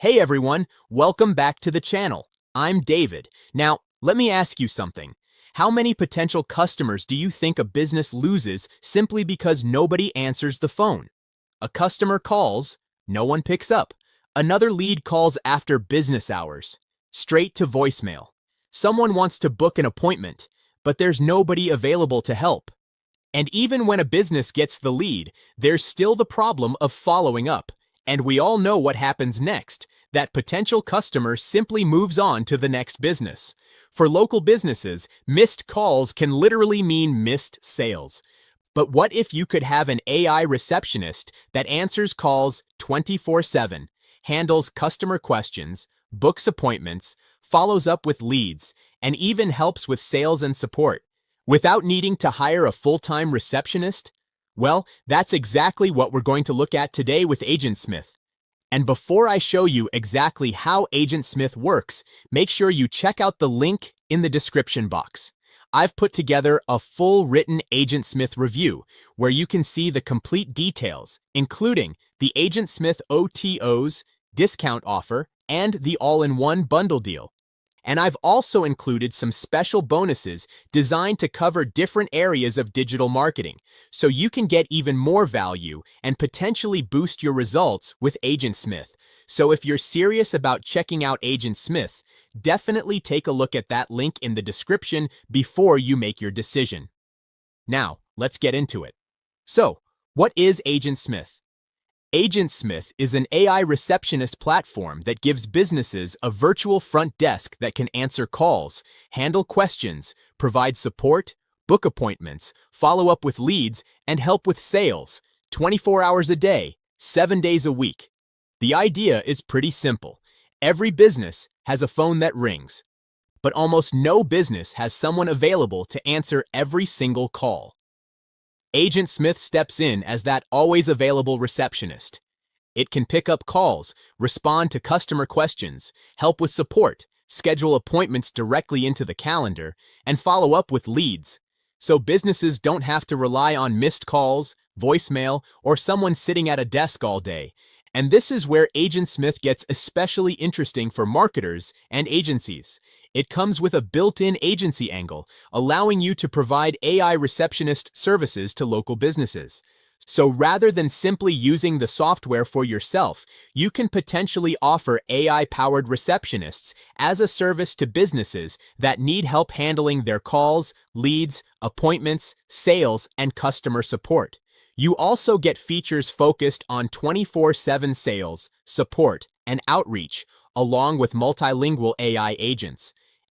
Hey everyone, welcome back to the channel. I'm David. Now, let me ask you something. How many potential customers do you think a business loses simply because nobody answers the phone? A customer calls, no one picks up. Another lead calls after business hours. Straight to voicemail. Someone wants to book an appointment, but there's nobody available to help. And even when a business gets the lead, there's still the problem of following up. And we all know what happens next. That potential customer simply moves on to the next business. For local businesses, missed calls can literally mean missed sales. But what if you could have an AI receptionist that answers calls 24/7, handles customer questions, books appointments, follows up with leads, and even helps with sales and support, without needing to hire a full-time receptionist? Well, that's exactly what we're going to look at today with AgentSmith. And before I show you exactly how AgentSmith works, make sure you check out the link in the description box. I've put together a full written AgentSmith review where you can see the complete details, including the AgentSmith OTOs, discount offer, and the all-in-one bundle deal. And I've also included some special bonuses designed to cover different areas of digital marketing, so you can get even more value and potentially boost your results with AgentSmith. So if you're serious about checking out AgentSmith, definitely take a look at that link in the description before you make your decision. Now, let's get into it. So, what is AgentSmith? AgentSmith is an AI receptionist platform that gives businesses a virtual front desk that can answer calls, handle questions, provide support, book appointments, follow up with leads, and help with sales, 24 hours a day, 7 days a week. The idea is pretty simple. Every business has a phone that rings, but almost no business has someone available to answer every single call. AgentSmith steps in as that always available receptionist. It can pick up calls, respond to customer questions, help with support, schedule appointments directly into the calendar, and follow up with leads. So businesses don't have to rely on missed calls, voicemail, or someone sitting at a desk all day. And this is where AgentSmith gets especially interesting for marketers and agencies. It comes with a built-in agency angle, allowing you to provide AI receptionist services to local businesses. So rather than simply using the software for yourself, you can potentially offer AI-powered receptionists as a service to businesses that need help handling their calls, leads, appointments, sales, and customer support. You also get features focused on 24/7 sales, support, and outreach, along with multilingual AI agents.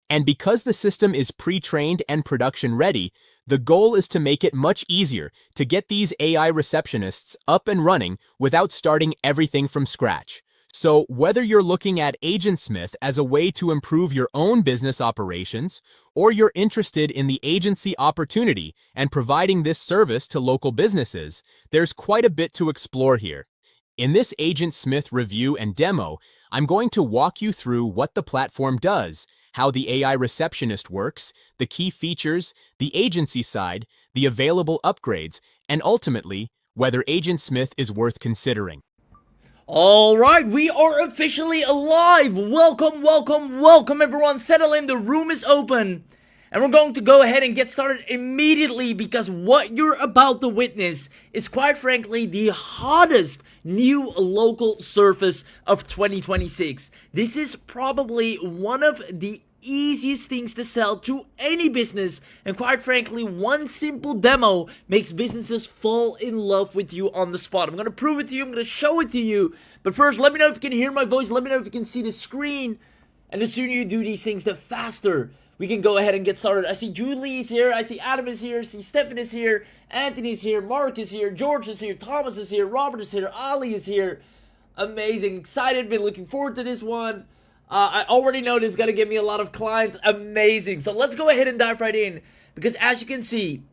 And because the system is pre-trained and production-ready, the goal is to make it much easier to get these AI receptionists up and running without starting everything from scratch. So whether you're looking at AgentSmith as a way to improve your own business operations, or you're interested in the agency opportunity and providing this service to local businesses, there's quite a bit to explore here. In this AgentSmith review and demo, I'm going to walk you through what the platform does, how the AI receptionist works, the key features, the agency side, the available upgrades, and ultimately, whether AgentSmith is worth considering. All right, we are officially alive. Welcome everyone. Settle in, the room is open. And we're going to go ahead and get started immediately because what you're about to witness is quite frankly the hottest new local service of 2026. This is probably one of the easiest things to sell to any business, and quite frankly, one simple demo makes businesses fall in love with you on the spot. I'm going to prove it to you, I'm going to show it to you, but first, let me know if you can hear my voice, let me know if you can see the screen, and the sooner you do these things, the faster we can go ahead and get started. I see Julie is here, I see Adam is here, I see Stephen is here, Anthony is here, Mark is here, George is here, Thomas is here, Robert is here, Ali is here. Amazing, excited, been looking forward to this one. I already know this is going to give me a lot of clients. Amazing. So let's go ahead and dive right in. Because as you can see,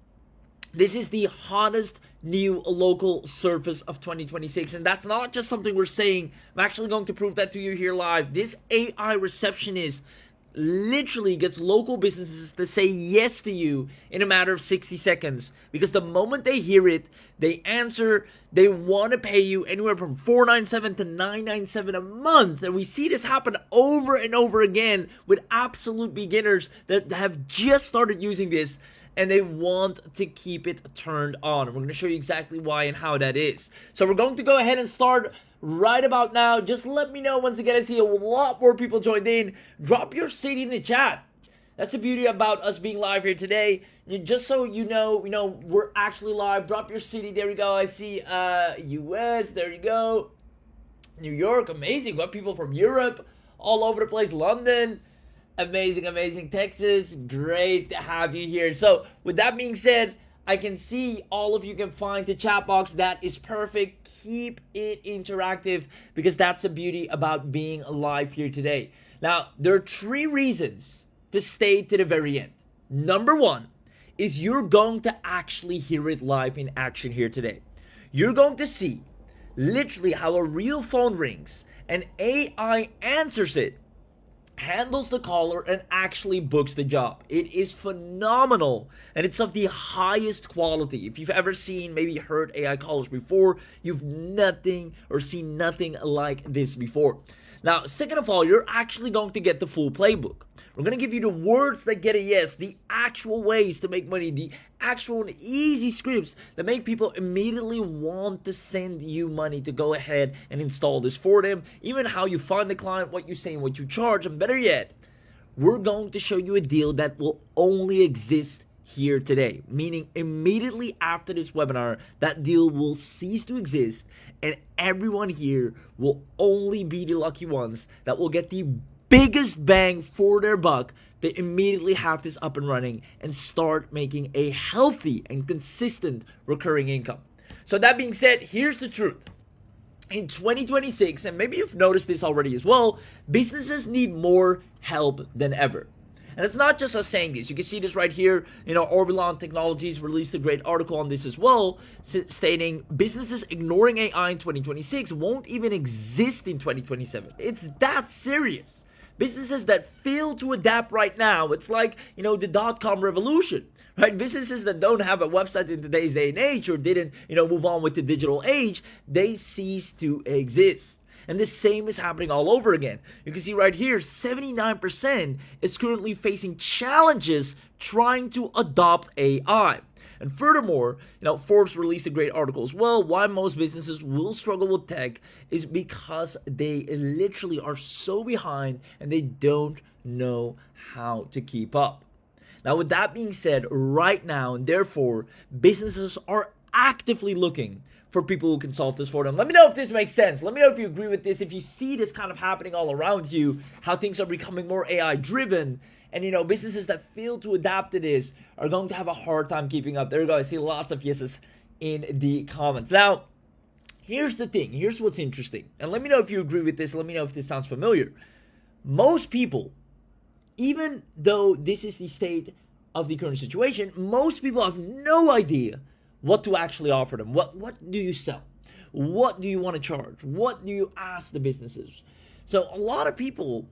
this is the hottest new local service of 2026. And that's not just something we're saying. I'm actually going to prove that to you here live. This AI receptionist literally gets local businesses to say yes to you in a matter of 60 seconds. Because the moment they hear it, they answer, they want to pay you anywhere from $497 to $997 a month. And we see this happen over and over again with absolute beginners that have just started using this, and they want to keep it turned on. And we're going to show you exactly why and how that is. So we're going to go ahead and start right about now. Just let me know. Once again, I see a lot more people joined in. Drop your city in the chat. That's the beauty about us being live here today. Just so you know, we're actually live. Drop your city. There we go. I see US. There you go. New York. Amazing. Got people from Europe all over the place. London. Amazing, amazing. Texas. Great to have you here. So with that being said, I can see all of you can find the chat box. That is perfect. Keep it interactive, because that's the beauty about being live here today. Now, there are 3 reasons to stay to the very end. Number 1 is you're going to actually hear it live in action here today. You're going to see literally how a real phone rings and AI answers it, handles the caller, and actually books the job. It is phenomenal, and it's of the highest quality. If you've ever seen, maybe heard AI callers before, you've nothing or seen nothing like this before. Now, second of all, you're actually going to get the full playbook. We're going to give you the words that get a yes, the actual ways to make money, the actual and easy scripts that make people immediately want to send you money to go ahead and install this for them. Even how you find the client, what you say, and what you charge. And better yet, we're going to show you a deal that will only exist here today. Meaning immediately after this webinar, that deal will cease to exist, and everyone here will only be the lucky ones that will get the biggest bang for their buck to immediately have this up and running and start making a healthy and consistent recurring income. So that being said, here's the truth. In 2026, and maybe you've noticed this already as well, businesses need more help than ever. And it's not just us saying this. You can see this right here. Orbilon Technologies released a great article on this as well, stating businesses ignoring AI in 2026 won't even exist in 2027. It's that serious. Businesses that fail to adapt right now, it's like, the dot-com revolution, right? Businesses that don't have a website in today's day and age, or didn't, move on with the digital age, they cease to exist. And the same is happening all over again. You can see right here, 79% is currently facing challenges trying to adopt AI. And furthermore, Forbes released a great article as well. Why most businesses will struggle with tech is because they literally are so behind and they don't know how to keep up. Now, with that being said, right now, and therefore, businesses are actively looking for people who can solve this for them. Let me know if this makes sense. Let me know if you agree with this, if you see this kind of happening all around you, how things are becoming more AI driven. And businesses that fail to adapt to this are going to have a hard time keeping up. There you go. I see lots of yeses in the comments. Now, here's the thing. Here's what's interesting. And let me know if you agree with this. Let me know if this sounds familiar. Most people, even though this is the state of the current situation, most people have no idea what to actually offer them. What do you sell? What do you want to charge? What do you ask the businesses? So a lot of people,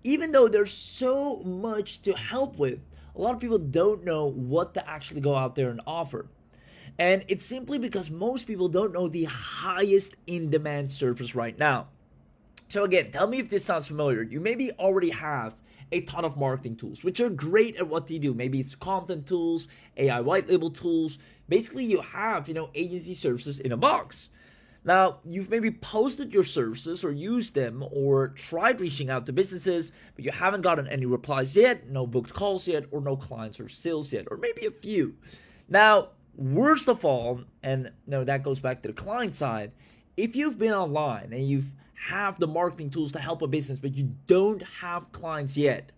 even though there's so much to help with, a lot of people don't know what to actually go out there and offer. And it's simply because most people don't know the highest in-demand service right now. So again, tell me if this sounds familiar. You maybe already have a ton of marketing tools, which are great at what they do. Maybe it's content tools, AI white label tools. Basically, you have, agency services in a box. Now, you've maybe posted your services or used them or tried reaching out to businesses, but you haven't gotten any replies yet, no booked calls yet, or no clients or sales yet, or maybe a few. Now, worst of all, and that goes back to the client side, if you've been online and you've have the marketing tools to help a business, but you don't have clients yet,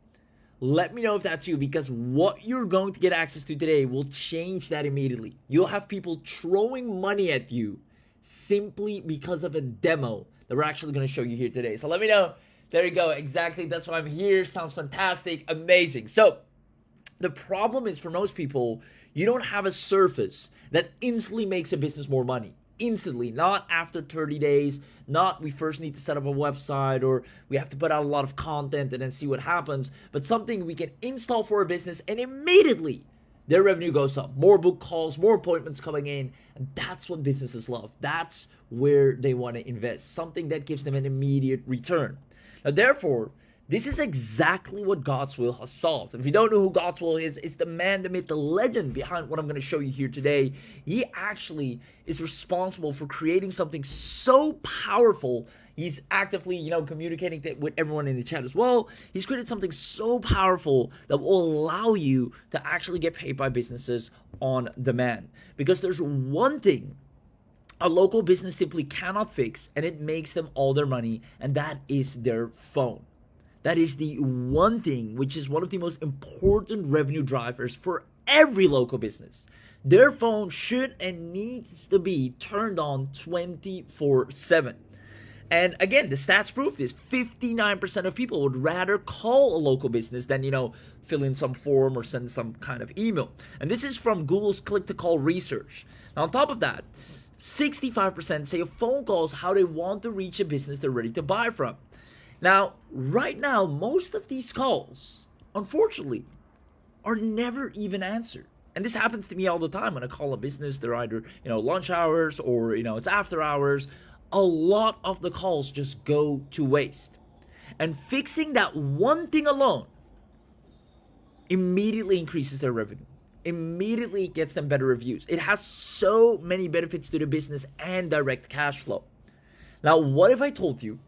let me know if that's you, because what you're going to get access to today will change that immediately. You'll have people throwing money at you simply because of a demo that we're actually going to show you here today. So let me know. There you go. Exactly. That's why I'm here. Sounds fantastic. Amazing. So the problem is, for most people, you don't have a service that instantly makes a business more money. instantly, not after 30 days, not we first need to set up a website or we have to put out a lot of content and then see what happens, but something we can install for a business and immediately their revenue goes up. More book calls, more appointments coming in, and that's what businesses love. That's where they want to invest, something that gives them an immediate return. Now, therefore, this is exactly what Godswill has solved. If you don't know who Godswill is, it's the man, the myth, the legend behind what I'm going to show you here today. He actually is responsible for creating something so powerful. He's actively, communicating with everyone in the chat as well. He's created something so powerful that will allow you to actually get paid by businesses on demand. Because there's one thing a local business simply cannot fix, and it makes them all their money, and that is their phone. That is the one thing which is one of the most important revenue drivers for every local business. Their phone should and needs to be turned on 24/7. And again, the stats prove this. 59% of people would rather call a local business than, fill in some form or send some kind of email. And this is from Google's click-to-call research. Now, on top of that, 65% say a phone call is how they want to reach a business they're ready to buy from. Now, right now, most of these calls, unfortunately, are never even answered. And this happens to me all the time when I call a business. They're either, lunch hours or, it's after hours. A lot of the calls just go to waste. And fixing that one thing alone immediately increases their revenue. Immediately gets them better reviews. It has so many benefits to the business and direct cash flow. Now, what if I told you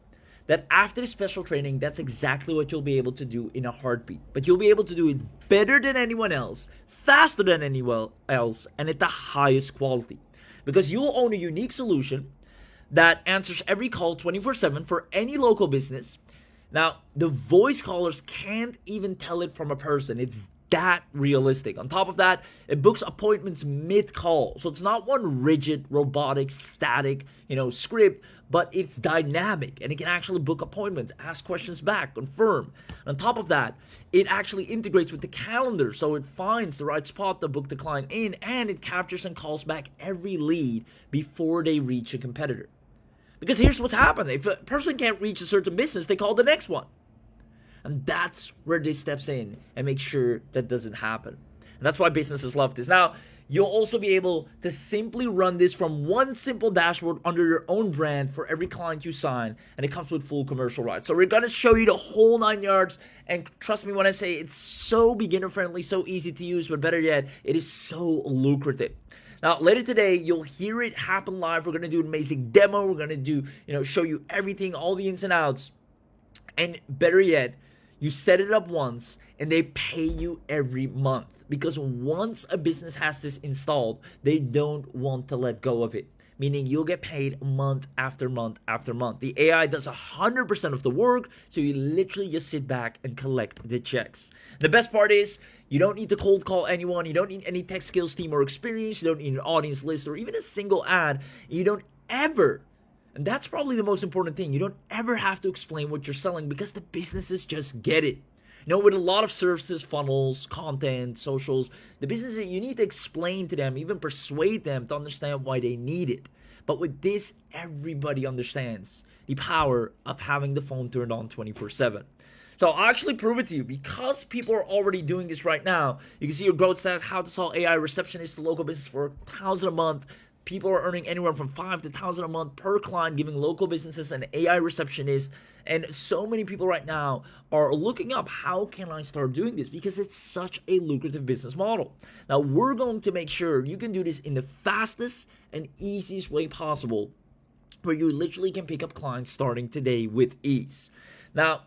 that after the special training, that's exactly what you'll be able to do in a heartbeat. But you'll be able to do it better than anyone else, faster than anyone else, and at the highest quality. Because you'll own a unique solution that answers every call 24/7 for any local business. Now, the voice callers can't even tell it from a person. It's that realistic. On top of that, it books appointments mid-call. So it's not one rigid, robotic, static, script, but it's dynamic and it can actually book appointments, ask questions back, confirm. And on top of that, it actually integrates with the calendar. So it finds the right spot to book the client in, and it captures and calls back every lead before they reach a competitor. Because here's what's happening. If a person can't reach a certain business, they call the next one. And that's where this steps in and makes sure that doesn't happen. And that's why businesses love this. Now, you'll also be able to simply run this from one simple dashboard under your own brand for every client you sign. And it comes with full commercial rights. So we're going to show you the whole 9 yards. And trust me when I say it's so beginner friendly, so easy to use, but better yet, it is so lucrative. Now, later today, you'll hear it happen live. We're going to do an amazing demo. We're going to do, show you everything, all the ins and outs. And better yet, you set it up once and they pay you every month. Because once a business has this installed, they don't want to let go of it. Meaning you'll get paid month after month after month. The AI does 100% of the work, so you literally just sit back and collect the checks. The best part is, you don't need to cold call anyone. You don't need any tech skills team or experience. You don't need an audience list or even a single ad. You don't ever, and that's probably the most important thing, you don't ever have to explain what you're selling because the businesses just get it. With a lot of services, funnels, content, socials, the businesses, you need to explain to them, even persuade them to understand why they need it. But with this, everybody understands the power of having the phone turned on 24/7. So I'll actually prove it to you because people are already doing this right now. You can see your growth stats, how to sell AI receptionist to local business for $1,000 a month. People are earning anywhere from $5,000 to $1,000 a month per client, giving local businesses an AI receptionist. And so many people right now are looking up, how can I start doing this? Because it's such a lucrative business model. Now, we're going to make sure you can do this in the fastest and easiest way possible, where you literally can pick up clients starting today with ease. Now,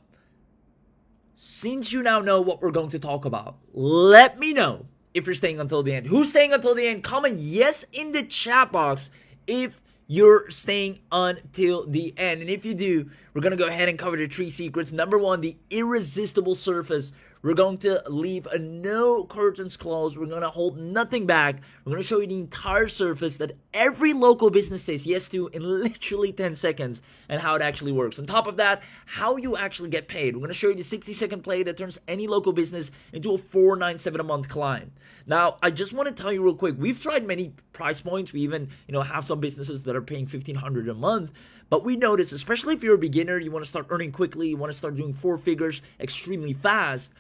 since you now know what we're going to talk about, let me know if you're staying until the end. Who's staying until the end? Comment yes in the chat box if you're staying until the end. And if you do, we're going to go ahead and cover the 3 secrets. Number 1, the irresistible surface We're going to leave no curtains closed. We're going to hold nothing back. We're going to show you the entire service that every local business says yes to in literally 10 seconds and how it actually works. On top of that, how you actually get paid. We're going to show you the 60-second play that turns any local business into a $497 a month client. Now, I just want to tell you real quick, we've tried many price points. We even, have some businesses that are paying $1,500 a month. But we notice, especially if you're a beginner, you want to start earning quickly, you want to start doing 4 figures extremely fast,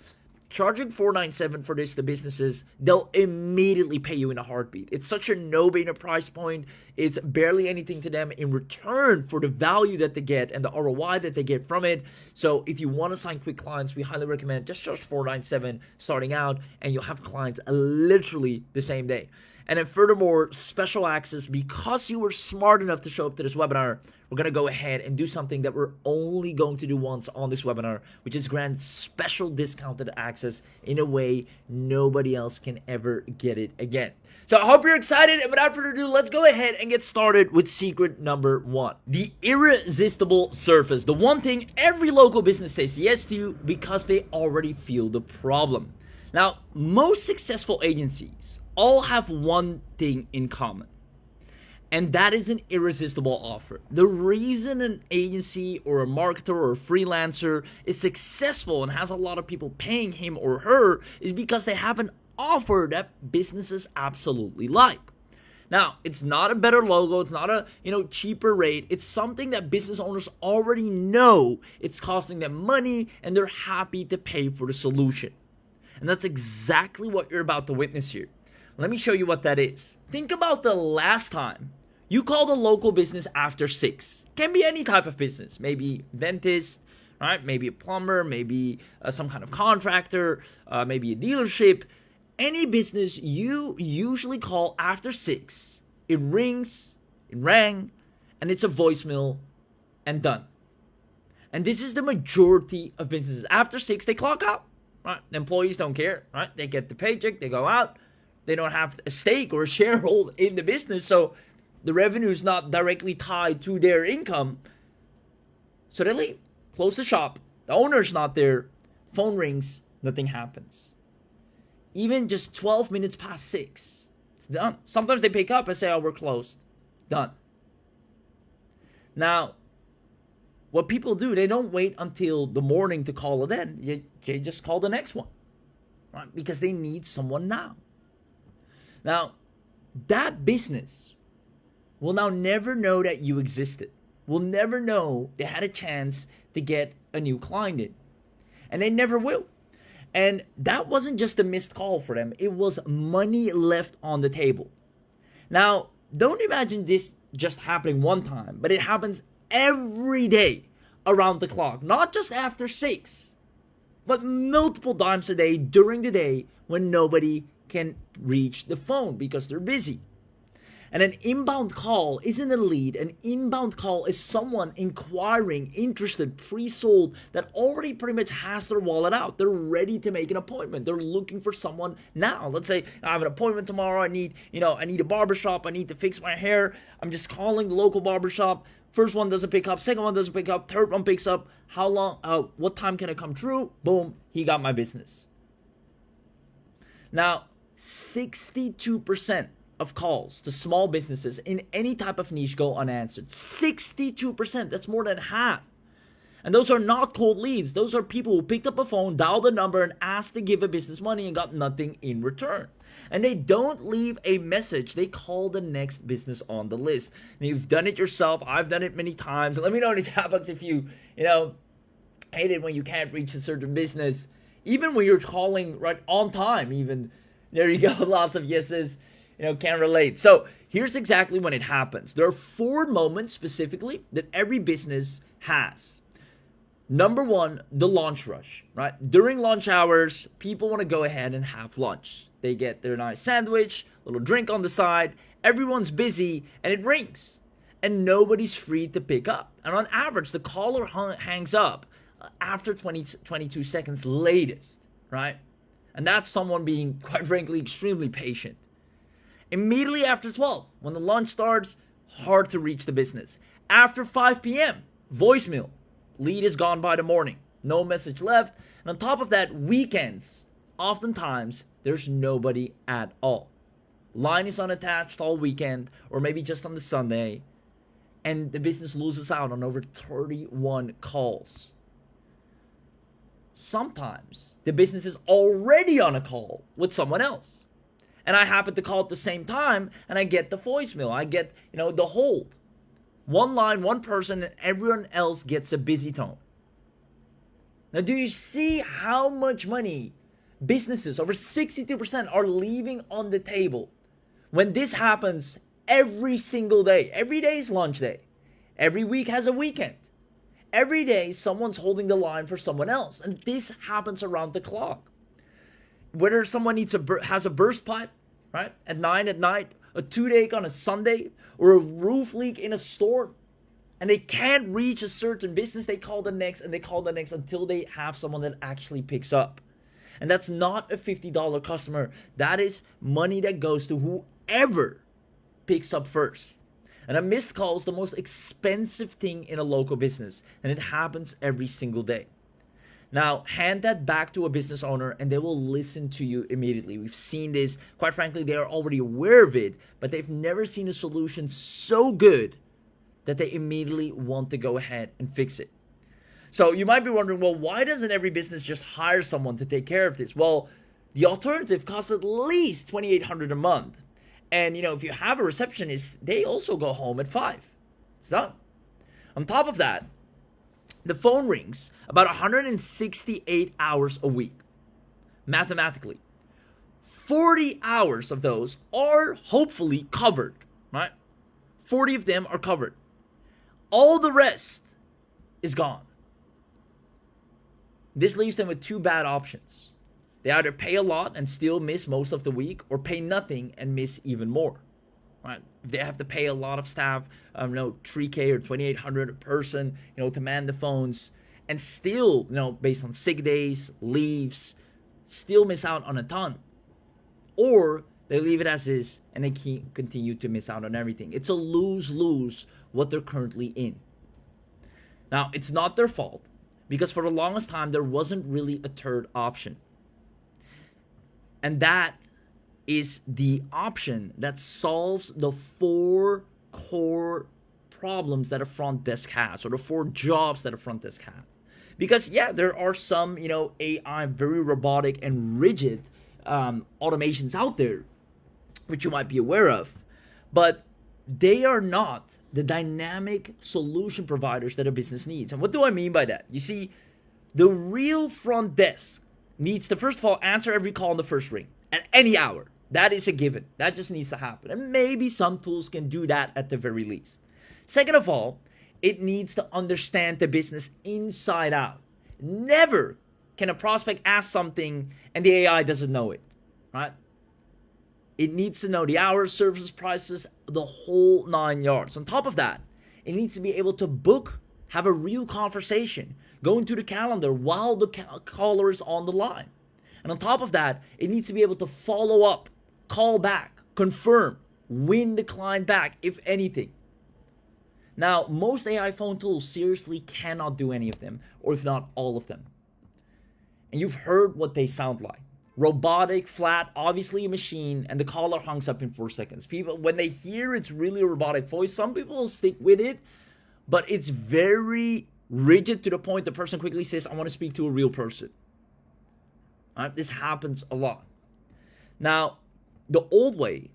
charging $497 for this to businesses, they'll immediately pay you in a heartbeat. It's such a no-brainer price point. It's barely anything to them in return for the value that they get and the ROI that they get from it. So if you want to sign quick clients, we highly recommend just charge $497 starting out, and you'll have clients literally the same day. And then furthermore, special access, because you were smart enough to show up to this webinar, we're going to go ahead and do something that we're only going to do once on this webinar, which is grant special discounted access in a way nobody else can ever get it again. So I hope you're excited, and without further ado, let's go ahead and get started with secret number 1. The irresistible surface. The one thing every local business says yes to because they already feel the problem. Now, most successful agencies all have one thing in common, and that is an irresistible offer. The reason an agency or a marketer or a freelancer is successful and has a lot of people paying him or her is because they have an offer that businesses absolutely like. Now, it's not a better logo, it's not a cheaper rate, it's something that business owners already know it's costing them money and they're happy to pay for the solution. And that's exactly what you're about to witness here. Let me show you what that is. Think about the last time you called a local business after 6. Can be any type of business, maybe dentist, right? Maybe a plumber, maybe some kind of contractor, maybe a dealership. Any business you usually call after 6. It rings, it rang, and it's a voicemail and done. And this is the majority of businesses. After 6, they clock out, right? Employees don't care, right? They get the paycheck, they go out. They don't have a stake or a sharehold in the business, so the revenue is not directly tied to their income. So they leave, close the shop. The owner's not there. Phone rings, nothing happens. Even just 12 minutes past 6, it's done. Sometimes they pick up and say, "Oh, we're closed." Done. Now, what people do, they don't wait until the morning to call it in. They just call the next one, right? Because they need someone now. Now, that business will now never know that you existed. Will never know they had a chance to get a new client in. And they never will. And that wasn't just a missed call for them. It was money left on the table. Now, don't imagine this just happening one time, but it happens every day around the clock. Not just after 6, but multiple times a day during the day when nobody can reach the phone because they're busy. And an inbound call isn't a lead. An inbound call is someone inquiring, interested, pre-sold, that already pretty much has their wallet out. They're ready to make an appointment. They're looking for someone now. Let's say I have an appointment tomorrow. I need a barbershop. I need to fix my hair. I'm just calling the local barbershop. First one doesn't pick up. Second one doesn't pick up. Third one picks up. How long? What time can I come through? Boom. He got my business. Now, 62% of calls to small businesses in any type of niche go unanswered. 62%. That's more than half. And those are not cold leads. Those are people who picked up a phone, dialed a number, and asked to give a business money and got nothing in return. And they don't leave a message. They call the next business on the list. And you've done it yourself. I've done it many times. Let me know in the chat box if you hate it when you can't reach a certain business. Even when you're calling right on time, even. There you go. Lots of yeses. Can't relate. So here's exactly when it happens. There are 4 moments specifically that every business has. Number 1, the lunch rush, right? During lunch hours, people want to go ahead and have lunch. They get their nice sandwich, little drink on the side. Everyone's busy and it rings. And nobody's free to pick up. And on average, the caller hangs up after 22 seconds latest, right? And that's someone being, quite frankly, extremely patient. Immediately after 12, when the lunch starts, hard to reach the business. After 5 p.m., voicemail. Lead is gone by the morning. No message left. And on top of that, weekends, oftentimes, there's nobody at all. Line is unattached all weekend, or maybe just on the Sunday, and the business loses out on over 31 calls. Sometimes the business is already on a call with someone else, and I happen to call at the same time, and I get the voicemail. I get, the hold. One line, one person, and everyone else gets a busy tone. Now, do you see how much money businesses, over 62%, are leaving on the table when this happens every single day? Every day is lunch day. Every week has a weekend. Every day, someone's holding the line for someone else. And this happens around the clock. Whether someone has a burst pipe, right, at 9 at night, a toothache on a Sunday, or a roof leak in a store, and they can't reach a certain business, they call the next, and they call the next until they have someone that actually picks up. And that's not a $50 customer. That is money that goes to whoever picks up first. And a missed call is the most expensive thing in a local business, and it happens every single day. Now, hand that back to a business owner and they will listen to you immediately. We've seen this. Quite frankly, they are already aware of it, but they've never seen a solution so good that they immediately want to go ahead and fix it. So you might be wondering, well, why doesn't every business just hire someone to take care of this? Well, the alternative costs at least $2,800 a month. And, if you have a receptionist, they also go home at 5. It's done. On top of that, the phone rings about 168 hours a week. Mathematically, 40 hours of those are hopefully covered, right? 40 of them are covered. All the rest is gone. This leaves them with two bad options. They either pay a lot and still miss most of the week, or pay nothing and miss even more. Right? If they have to pay a lot of staff, $3K or $2,800 a person, to man the phones, and still, based on sick days, leaves, still miss out on a ton. Or they leave it as is and they continue to miss out on everything. It's a lose-lose what they're currently in. Now, it's not their fault, because for the longest time, there wasn't really a third option. And that is the option that solves the 4 core problems that a front desk has, or the 4 jobs that a front desk has. Because, there are some, AI, very robotic and rigid automations out there, which you might be aware of. But they are not the dynamic solution providers that a business needs. And what do I mean by that? You see, the real front desk needs to, first of all, answer every call in the first ring at any hour. That is a given. That just needs to happen. And maybe some tools can do that at the very least. Second of all, it needs to understand the business inside out. Never can a prospect ask something and the AI doesn't know it, right? It needs to know the hours, services, prices, the whole 9 yards. On top of that, it needs to be able to book, have a real conversation, go into the calendar while the caller is on the line. And on top of that, it needs to be able to follow up, call back, confirm, win the client back, if anything. Now, most AI phone tools seriously cannot do any of them, or if not all of them. And you've heard what they sound like. Robotic, flat, obviously a machine, and the caller hangs up in 4 seconds. People, when they hear it's really a robotic voice, some people will stick with it, but it's very rigid to the point the person quickly says, I want to speak to a real person. This happens a lot. Now, the old way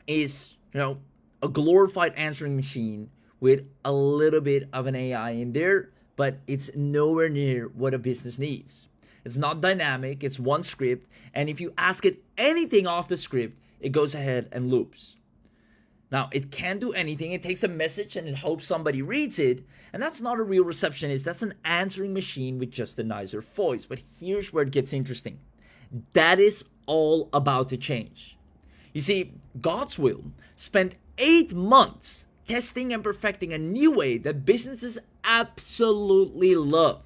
is, a glorified answering machine with a little bit of an AI in there, but it's nowhere near what a business needs. It's not dynamic, it's one script, and if you ask it anything off the script, it goes ahead and loops. Now, it can't do anything. It takes a message and it hopes somebody reads it, and that's not a real receptionist. That's an answering machine with just a nicer voice. But here's where it gets interesting. That is all about to change. You see, Godswill spent 8 months testing and perfecting a new way that businesses absolutely love.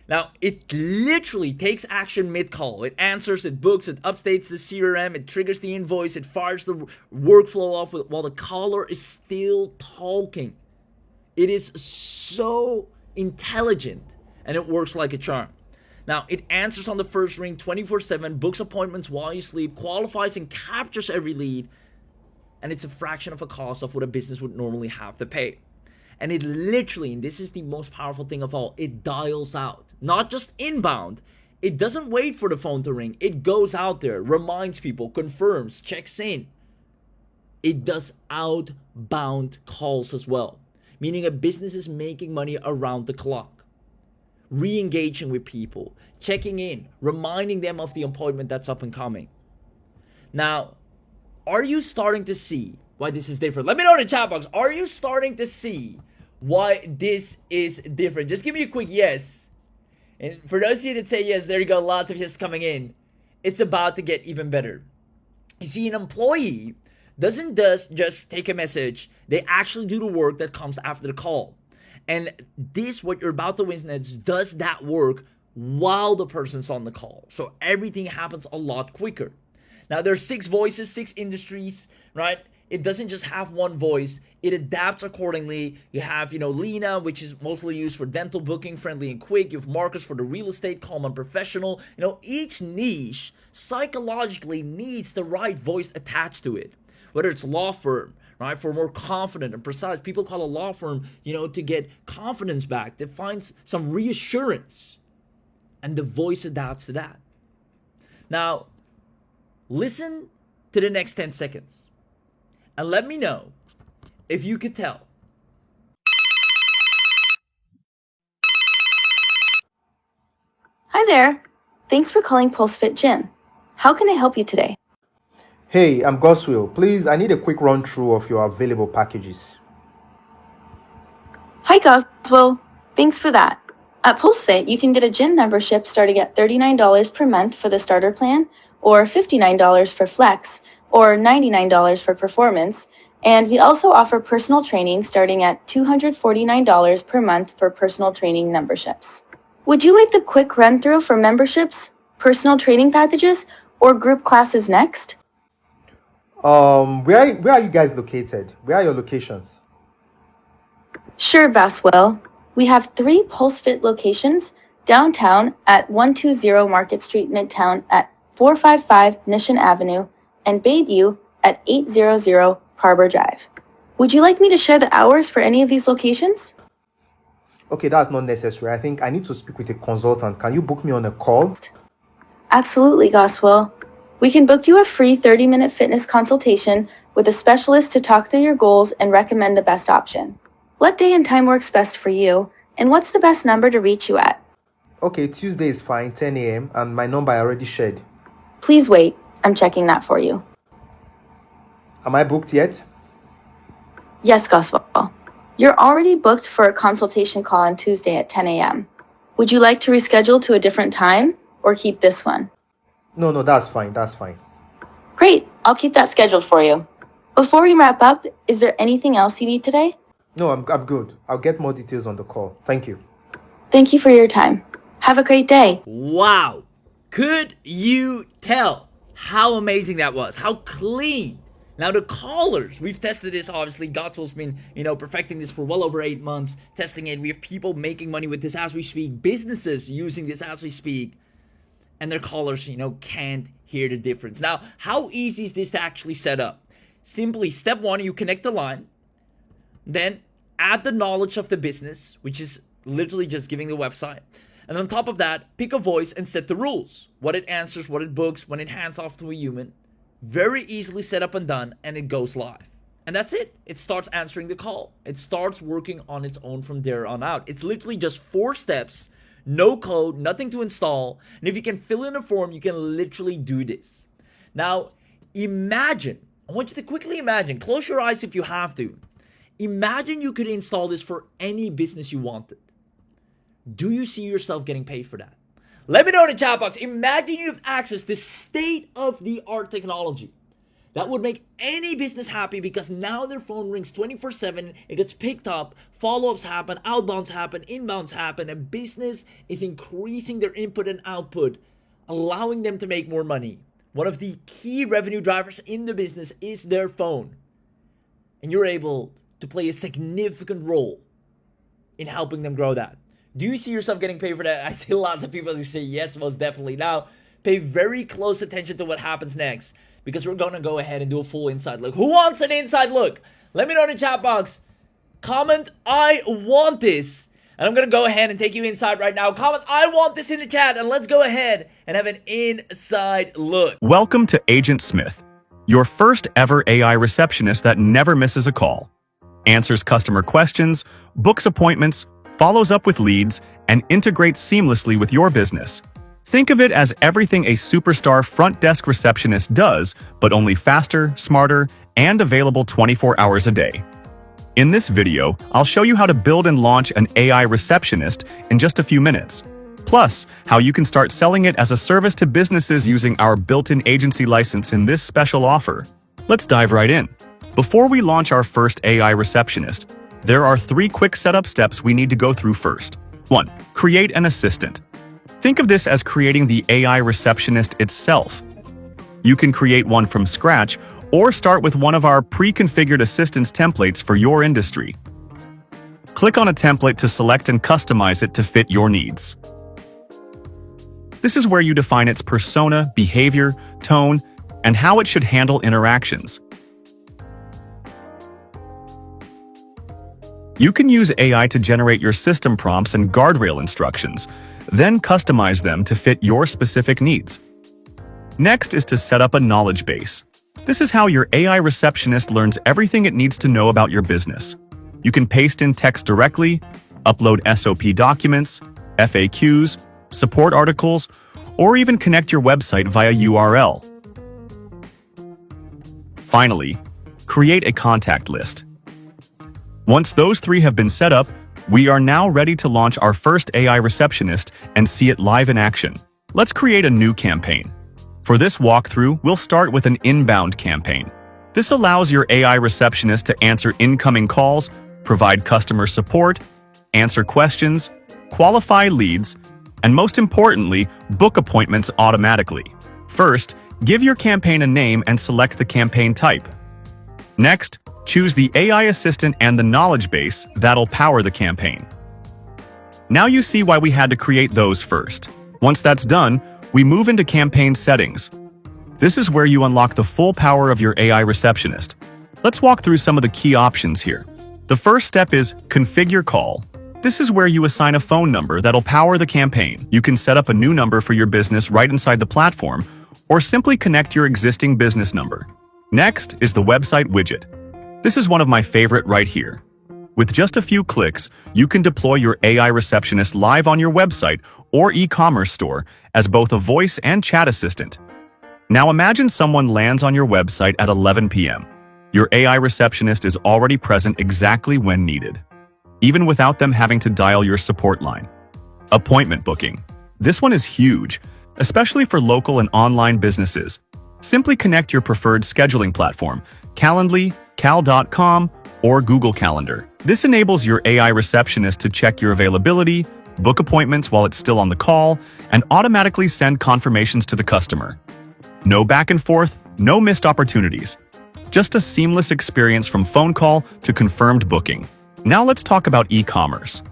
Now, it literally takes action mid-call. It answers, it books, it updates the CRM, it triggers the invoice, it fires the workflow off while the caller is still talking. It is so intelligent and it works like a charm. Now, it answers on the first ring 24/7, books appointments while you sleep, qualifies and captures every lead, and it's a fraction of a cost of what a business would normally have to pay. And it literally, and this is the most powerful thing of all, it dials out. Not just inbound. It doesn't wait for the phone to ring. It goes out there, reminds people, confirms, checks in. It does outbound calls as well, meaning a business is making money around the clock, re-engaging with people, checking in, reminding them of the appointment that's up and coming. Now, are you starting to see why this is different? Let me know in the chat box. Are you starting to see why this is different? Just give me a quick yes. And for those of you that say yes, there you go, lots of yes coming in. It's about to get even better. You see, an employee doesn't just take a message. They actually do the work that comes after the call. And this, what you're about to witness, does that work while the person's on the call. So everything happens a lot quicker. Now, there's 6 voices, 6 industries, right? It doesn't just have one voice. It adapts accordingly. You have, Lena, which is mostly used for dental booking, friendly and quick. You have Marcus for the real estate, calm and professional. Each niche psychologically needs the right voice attached to it. Whether it's law firm, right, for more confident and precise. People call a law firm, to get confidence back, to find some reassurance. And the voice adapts to that. Now, listen to the next 10 seconds. And let me know if you could tell. Hi there. Thanks for calling PulseFit Gym. How can I help you today? Hey, I'm Godswill. Please, I need a quick run through of your available packages. Hi, Godswill. Thanks for that. At PulseFit, you can get a gym membership starting at $39 per month for the starter plan, or $59 for flex, or $99 for performance. And we also offer personal training starting at $249 per month for personal training memberships. Would you like the quick run through for memberships, personal training packages, or group classes next? Where are you guys located? Where are your locations? Sure, Baswell. We have 3 PulseFit locations: downtown at 120 Market Street, Midtown at 455 Nishan Avenue, and Bayview at 800 Harbor Drive. Would you like me to share the hours for any of these locations? Okay, that's not necessary. I think I need to speak with a consultant. Can you book me on a call? Absolutely, Goswell. We can book you a free 30-minute fitness consultation with a specialist to talk through your goals and recommend the best option. What day and time works best for you, and what's the best number to reach you at? Okay, Tuesday is fine, 10 a.m., and my number I already shared. Please wait. I'm checking that for you. Am I booked yet? Yes, Goswell. You're already booked for a consultation call on Tuesday at 10 a.m. Would you like to reschedule to a different time or keep this one? No, that's fine. That's fine. Great. I'll keep that scheduled for you. Before we wrap up, is there anything else you need today? No, I'm good. I'll get more details on the call. Thank you. Thank you for your time. Have a great day. Wow. Could you tell how amazing that was? How clean. Now the callers, we've tested this obviously. Godswill's been, perfecting this for well over 8 months, testing it. We have people making money with this as we speak, businesses using this as we speak, and their callers, can't hear the difference. Now, how easy is this to actually set up? Simply, step 1, you connect the line, then add the knowledge of the business, which is literally just giving the website. And on top of that, pick a voice and set the rules. What it answers, what it books, when it hands off to a human. Very easily set up and done, and it goes live. And that's it. It starts answering the call. It starts working on its own from there on out. It's literally just 4 steps, no code, nothing to install. And if you can fill in a form, you can literally do this. Now, imagine, I want you to quickly imagine, close your eyes if you have to. Imagine you could install this for any business you wanted. Do you see yourself getting paid for that? Let me know in the chat box. Imagine you have access to state-of-the-art technology. That would make any business happy because now their phone rings 24/7. It gets picked up. Follow-ups happen. Outbounds happen. Inbounds happen. And business is increasing their input and output, allowing them to make more money. One of the key revenue drivers in the business is their phone. And you're able to play a significant role in helping them grow that. Do you see yourself getting paid for that? I see lots of people who say yes, most definitely. Now, pay very close attention to what happens next, because we're going to go ahead and do a full inside look. Who wants an inside look? Let me know in the chat box. Comment, I want this. And I'm going to go ahead and take you inside right now. Comment, I want this in the chat, and let's go ahead and have an inside look. Welcome to AgentSmith, your first ever AI receptionist that never misses a call. Answers customer questions, books appointments, follows up with leads, and integrates seamlessly with your business. Think of it as everything a superstar front desk receptionist does, but only faster, smarter, and available 24 hours a day. In this video, I'll show you how to build and launch an AI receptionist in just a few minutes. Plus, how you can start selling it as a service to businesses using our built-in agency license in this special offer. Let's dive right in. Before we launch our first AI receptionist, there are 3 quick setup steps we need to go through first. 1. Create an assistant. Think of this as creating the AI receptionist itself. You can create one from scratch or start with one of our pre-configured assistance templates for your industry. Click on a template to select and customize it to fit your needs. This is where you define its persona, behavior, tone, and how it should handle interactions. You can use AI to generate your system prompts and guardrail instructions, then customize them to fit your specific needs. Next is to set up a knowledge base. This is how your AI receptionist learns everything it needs to know about your business. You can paste in text directly, upload SOP documents, FAQs, support articles, or even connect your website via URL. Finally, create a contact list. Once those 3 have been set up, we are now ready to launch our first AI receptionist and see it live in action. Let's create a new campaign. For this walkthrough, we'll start with an inbound campaign. This allows your AI receptionist to answer incoming calls, provide customer support, answer questions, qualify leads, and most importantly, book appointments automatically. First, give your campaign a name and select the campaign type. Next, choose the AI assistant and the knowledge base that'll power the campaign. Now you see why we had to create those first. Once that's done, we move into campaign settings. This is where you unlock the full power of your AI receptionist. Let's walk through some of the key options here. The first step is Configure Call. This is where you assign a phone number that'll power the campaign. You can set up a new number for your business right inside the platform, or simply connect your existing business number. Next is the website widget. This is one of my favorite right here. With just a few clicks, you can deploy your AI receptionist live on your website or e-commerce store as both a voice and chat assistant. Now imagine someone lands on your website at 11 p.m. Your AI receptionist is already present exactly when needed, even without them having to dial your support line. Appointment booking. This one is huge, especially for local and online businesses. Simply connect your preferred scheduling platform, Calendly, Cal.com, or Google Calendar. This enables your AI receptionist to check your availability, book appointments while it's still on the call, and automatically send confirmations to the customer. No back and forth, no missed opportunities. Just a seamless experience from phone call to confirmed booking. Now let's talk about e-commerce.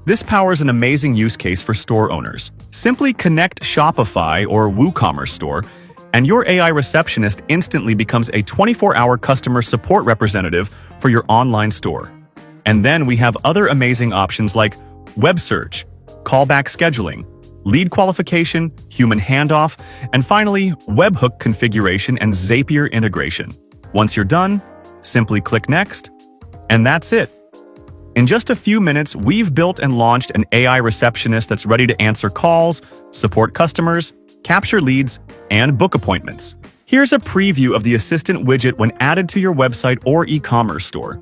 This powers an amazing use case for store owners. Simply connect Shopify or WooCommerce store, and your AI receptionist instantly becomes a 24-hour customer support representative for your online store. And then we have other amazing options like web search, callback scheduling, lead qualification, human handoff, and finally, webhook configuration and Zapier integration. Once you're done, simply click Next, and that's it. In just a few minutes, we've built and launched an AI receptionist that's ready to answer calls, support customers, capture leads, and book appointments. Here's a preview of the assistant widget when added to your website or e-commerce store.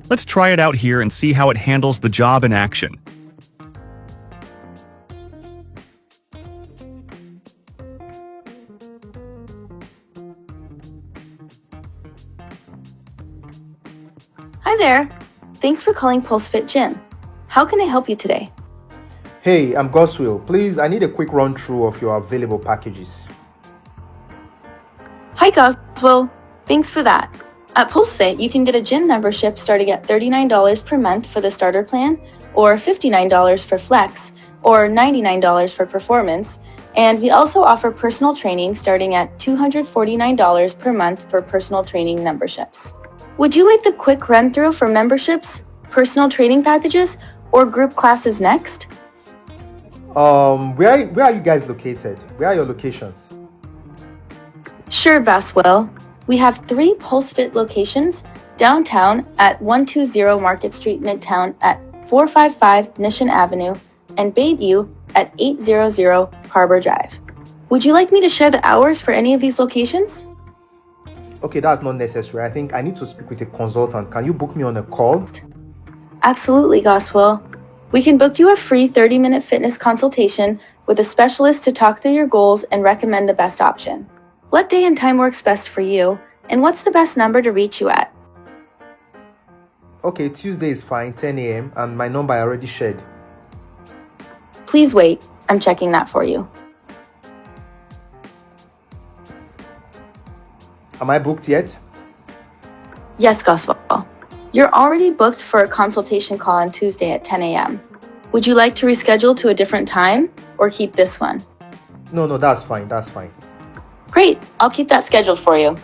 Let's try it out here and see how it handles the job in action. Hi there. Thanks for calling PulseFit Gym. How can I help you today? Hey, I'm Godswill. Please, I need a quick run-through of your available packages. Hi, Godswill. Thanks for that. At PulseFit, you can get a gym membership starting at $39 per month for the starter plan, or $59 for Flex, or $99 for performance. And we also offer personal training starting at $249 per month for personal training memberships. Would you like the quick run-through for memberships, personal training packages, or group classes next? Where are you guys located? Where are your locations? Sure, Godswill. We have 3 PulseFit locations: downtown at 120 Market Street Midtown at 455 Nishan Avenue, and Bayview at 800 Harbor Drive. Would you like me to share the hours for any of these locations? Okay, that's not necessary. I think I need to speak with a consultant. Can you book me on a call? Absolutely, Godswill. We can book you a free 30-minute fitness consultation with a specialist to talk through your goals and recommend the best option. What day and time works best for you, and what's the best number to reach you at? Okay, Tuesday is fine, 10 a.m. and my number I already shared. Please wait. I'm checking that for you. Am I booked yet? Yes, Godswill. You're already booked for a consultation call on Tuesday at 10 a.m. Would you like to reschedule to a different time or keep this one? No, that's fine. That's fine. Great. I'll keep that scheduled for you.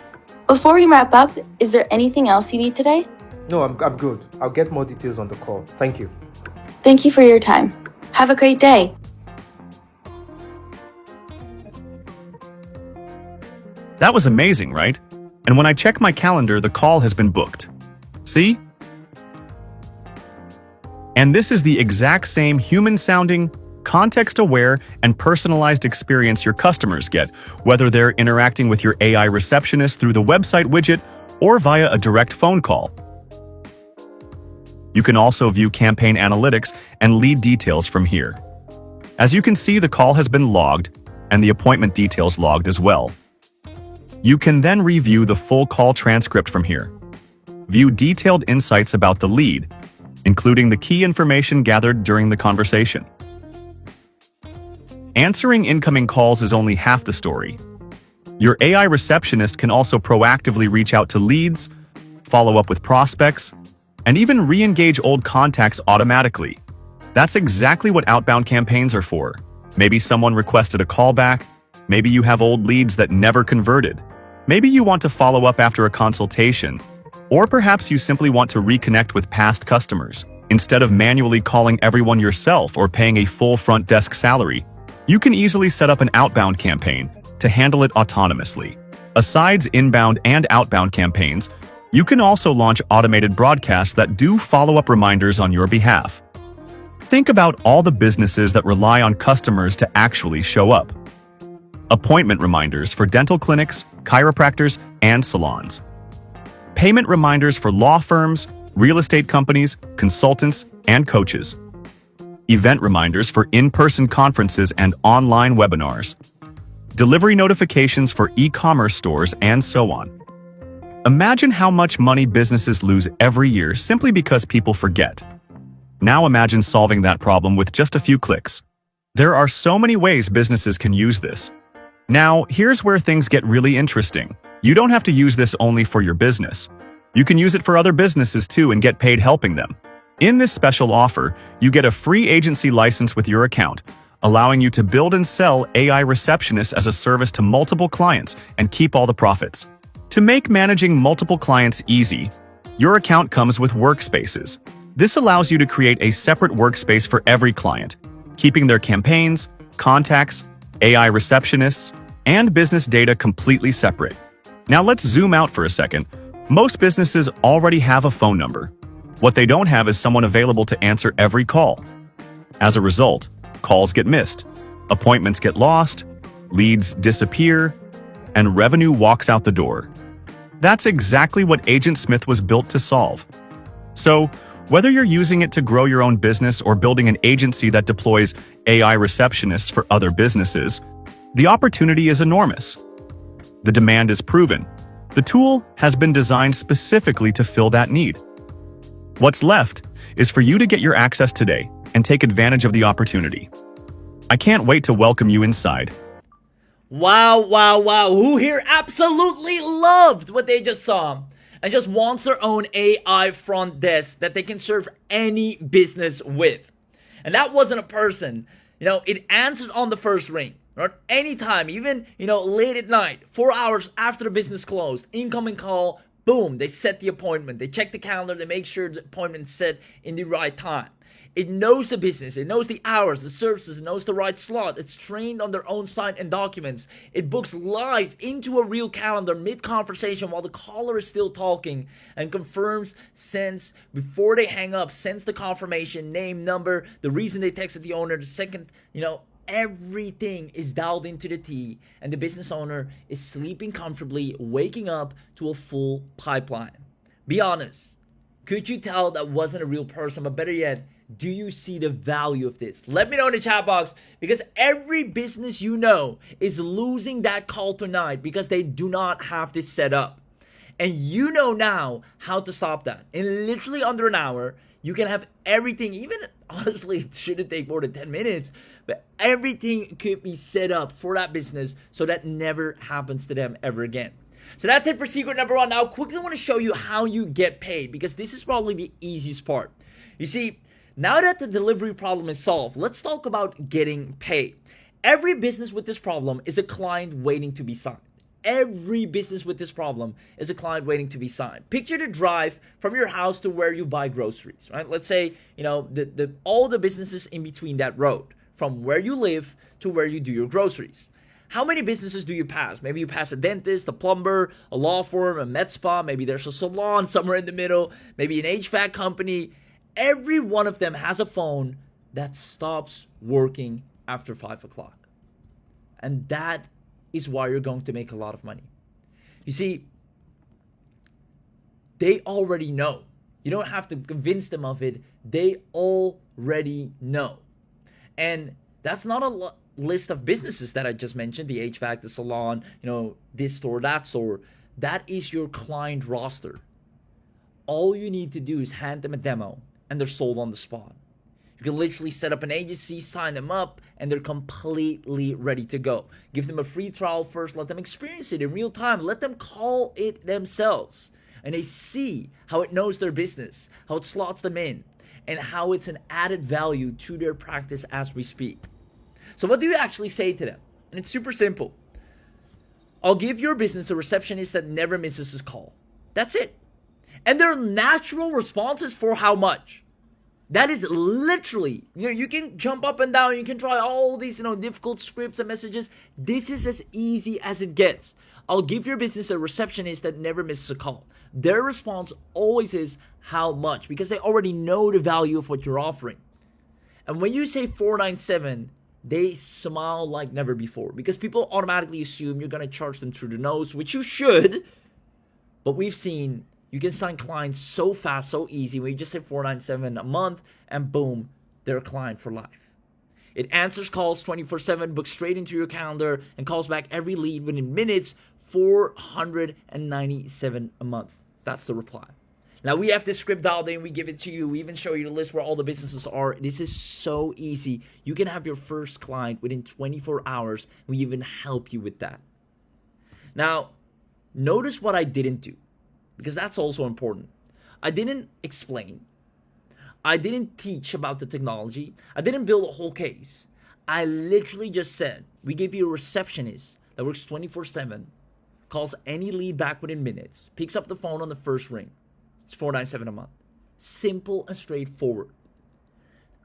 Before we wrap up, is there anything else you need today? No, I'm good. I'll get more details on the call. Thank you. Thank you for your time. Have a great day. That was amazing, right? And when I check my calendar, the call has been booked. See? And this is the exact same human-sounding, context-aware, and personalized experience your customers get, whether they're interacting with your AI receptionist through the website widget or via a direct phone call. You can also view campaign analytics and lead details from here. As you can see, the call has been logged and the appointment details logged as well. You can then review the full call transcript from here. View detailed insights about the lead, including the key information gathered during the conversation. Answering incoming calls is only half the story. Your AI receptionist can also proactively reach out to leads, follow up with prospects, and even re-engage old contacts automatically. That's exactly what outbound campaigns are for. Maybe someone requested a callback, maybe you have old leads that never converted, maybe you want to follow up after a consultation, or perhaps you simply want to reconnect with past customers. Instead of manually calling everyone yourself or paying a full front desk salary, you can easily set up an outbound campaign to handle it autonomously. Besides inbound and outbound campaigns, you can also launch automated broadcasts that do follow-up reminders on your behalf. Think about all the businesses that rely on customers to actually show up. Appointment reminders for dental clinics, chiropractors, and salons. Payment reminders for law firms, real estate companies, consultants, and coaches. Event reminders for in-person conferences and online webinars. Delivery notifications for e-commerce stores, and so on. Imagine how much money businesses lose every year simply because people forget. Now imagine solving that problem with just a few clicks. There are so many ways businesses can use this. Now, here's where things get really interesting. You don't have to use this only for your business. You can use it for other businesses too and get paid helping them. In this special offer, you get a free agency license with your account, allowing you to build and sell AI receptionists as a service to multiple clients and keep all the profits. To make managing multiple clients easy, your account comes with workspaces. This allows you to create a separate workspace for every client, keeping their campaigns, contacts, AI receptionists, and business data completely separate. Now let's zoom out for a second. Most businesses already have a phone number. What they don't have is someone available to answer every call. As a result, calls get missed, appointments get lost, leads disappear, and revenue walks out the door. That's exactly what AgentSmith was built to solve. So, whether you're using it to grow your own business or building an agency that deploys AI receptionists for other businesses, the opportunity is enormous. The demand is proven. The tool has been designed specifically to fill that need. What's left is for you to get your access today and take advantage of the opportunity. I can't wait to welcome you inside. Wow. Who here absolutely loved what they just saw and just wants their own AI front desk that they can serve any business with? And that wasn't a person. It answers on the first ring. Or any time, even, late at night, 4 hours after the business closed, incoming call, boom, they set the appointment. They check the calendar, they make sure the appointment's set in the right time. It knows the business, it knows the hours, the services, it knows the right slot. It's trained on their own site and documents. It books live into a real calendar mid-conversation while the caller is still talking and confirms, sends, before they hang up, sends the confirmation, name, number, the reason they texted the owner, the second, everything is dialed into the T, and the business owner is sleeping comfortably, waking up to a full pipeline. Be honest. Could you tell that wasn't a real person? But better yet, do you see the value of this? Let me know in the chat box, because every business is losing that call tonight because they do not have this set up. And you know now how to stop that. In literally under an hour, you can have everything, even honestly, it shouldn't take more than 10 minutes, but everything could be set up for that business so that never happens to them ever again. So that's it for secret number 1. Now, quickly, I want to show you how you get paid, because this is probably the easiest part. You see, now that the delivery problem is solved, let's talk about getting paid. Every business with this problem is a client waiting to be signed. Every business with this problem is a client waiting to be signed. Picture the drive from your house to where you buy groceries, right? Let's say, all the businesses in between that road, from where you live to where you do your groceries. How many businesses do you pass? Maybe you pass a dentist, a plumber, a law firm, a med spa. Maybe there's a salon somewhere in the middle. Maybe an HVAC company. Every one of them has a phone that stops working after 5 o'clock. And that is why you're going to make a lot of money. You see, they already know. You don't have to convince them of it. They already know. And that's not a list of businesses that I just mentioned, the HVAC, the salon, this store, that store. That is your client roster. All you need to do is hand them a demo and they're sold on the spot. You can literally set up an agency, sign them up, and they're completely ready to go. Give them a free trial first, let them experience it in real time, let them call it themselves. And they see how it knows their business, how it slots them in, and how it's an added value to their practice as we speak. So what do you actually say to them? And it's super simple. I'll give your business a receptionist that never misses his call. That's it. And their natural response is for how much? That is literally, you can jump up and down, you can try all these, difficult scripts and messages. This is as easy as it gets. I'll give your business a receptionist that never misses a call. Their response always is how much, because they already know the value of what you're offering. And when you say $497, they smile like never before, because people automatically assume you're going to charge them through the nose, which you should. But we've seen you can sign clients so fast, so easy, when you just say $497 a month, and boom, they're a client for life. It answers calls 24/7, books straight into your calendar, and calls back every lead within minutes. $497 a month. That's the reply. Now, we have this script dialed in, we give it to you, we even show you the list where all the businesses are. This is so easy. You can have your first client within 24 hours. We even help you with that. Now, notice what I didn't do, because that's also important. I didn't explain. I didn't teach about the technology. I didn't build a whole case. I literally just said, we give you a receptionist that works 24/7, calls any lead back within minutes, picks up the phone on the first ring. It's $497 a month. Simple and straightforward.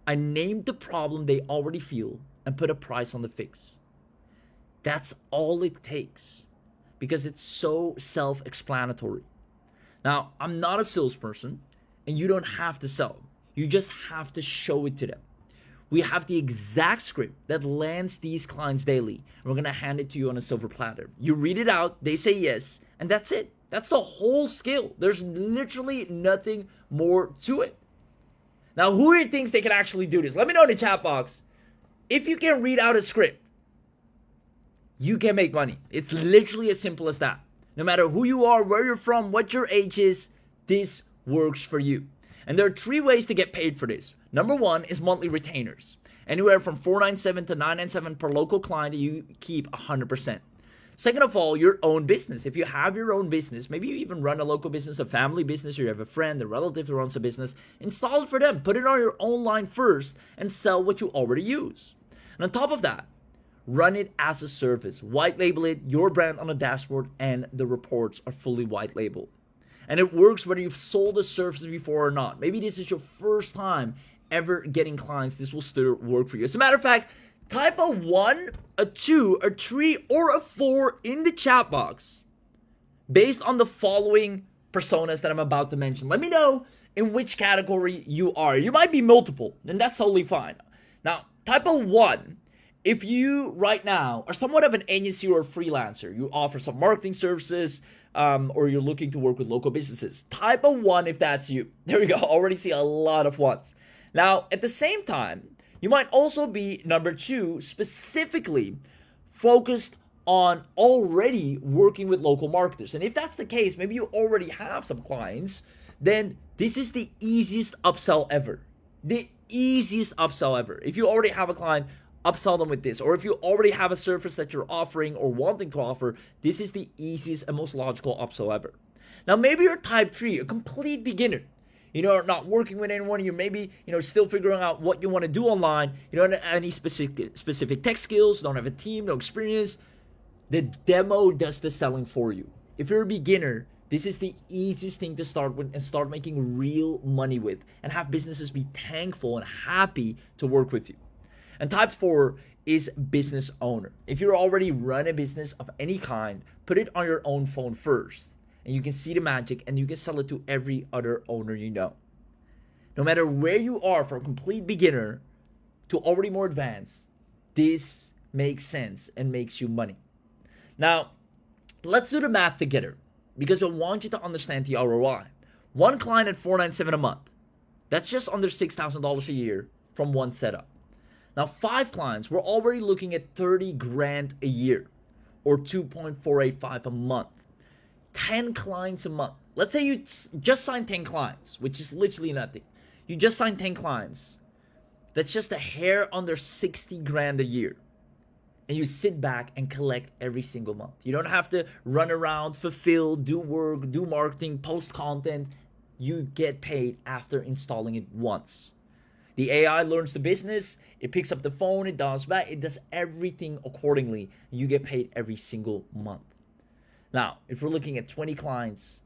I named the problem they already feel and put a price on the fix. That's all it takes, because it's so self-explanatory. Now, I'm not a salesperson, and you don't have to sell. You just have to show it to them. We have the exact script that lands these clients daily, and we're going to hand it to you on a silver platter. You read it out, they say yes, and that's it. That's the whole skill. There's literally nothing more to it. Now, who here thinks they can actually do this? Let me know in the chat box. If you can read out a script, you can make money. It's literally as simple as that. No matter who you are, where you're from, what your age is, this works for you. And there are 3 ways to get paid for this. Number 1 is monthly retainers. Anywhere from $497 to $997 per local client that you keep 100%. Second of all, your own business. If you have your own business, maybe you even run a local business, a family business, or you have a friend, a relative who runs a business, install it for them. Put it on your own line first and sell what you already use. And on top of that, run it as a service. White label it, your brand on a dashboard, and the reports are fully white labeled. And it works whether you've sold a service before or not. Maybe this is your first time ever getting clients. This will still work for you. As a matter of fact, type a 1, a 2, a 3, or a 4 in the chat box based on the following personas that I'm about to mention. Let me know in which category you are. You might be multiple, and that's totally fine. Now, type a 1 if you right now are somewhat of an agency or a freelancer. You offer some marketing services, or you're looking to work with local businesses. Type a 1 if that's you. There we go. Already see a lot of 1s. Now, at the same time, you might also be number 2, specifically focused on already working with local marketers. And if that's the case, maybe you already have some clients, then this is the easiest upsell ever. The easiest upsell ever. If you already have a client, upsell them with this. Or if you already have a service that you're offering or wanting to offer, this is the easiest and most logical upsell ever. Now, maybe you're type 3, a complete beginner. You know, not working with anyone. You're maybe, still figuring out what you want to do online. You don't have any specific tech skills, don't have a team, no experience. The demo does the selling for you. If you're a beginner, this is the easiest thing to start with and start making real money with, and have businesses be thankful and happy to work with you. And type 4 is business owner. If you already run a business of any kind, put it on your own phone first, and you can see the magic, and you can sell it to every other owner you know. No matter where you are, from complete beginner to already more advanced, this makes sense and makes you money. Now, let's do the math together, because I want you to understand the ROI. One client at $497 a month. That's just under $6,000 a year from one setup. Now, 5 clients, we're already looking at 30 grand a year, or 2.485 a month. 10 clients a month. Let's say you just signed 10 clients, which is literally nothing. You just signed 10 clients. That's just a hair under 60 grand a year. And you sit back and collect every single month. You don't have to run around, fulfill, do work, do marketing, post content. You get paid after installing it once. The AI learns the business, it picks up the phone, it dials back, it does everything accordingly. You get paid every single month. Now, if we're looking at 20 clients,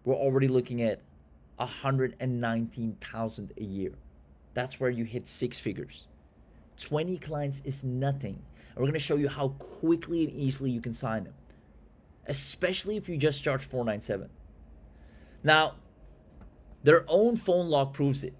we're already looking at $119,000 a year. That's where you hit 6 figures. 20 clients is nothing. And we're going to show you how quickly and easily you can sign them, especially if you just charge $497. Now, their own phone log proves it.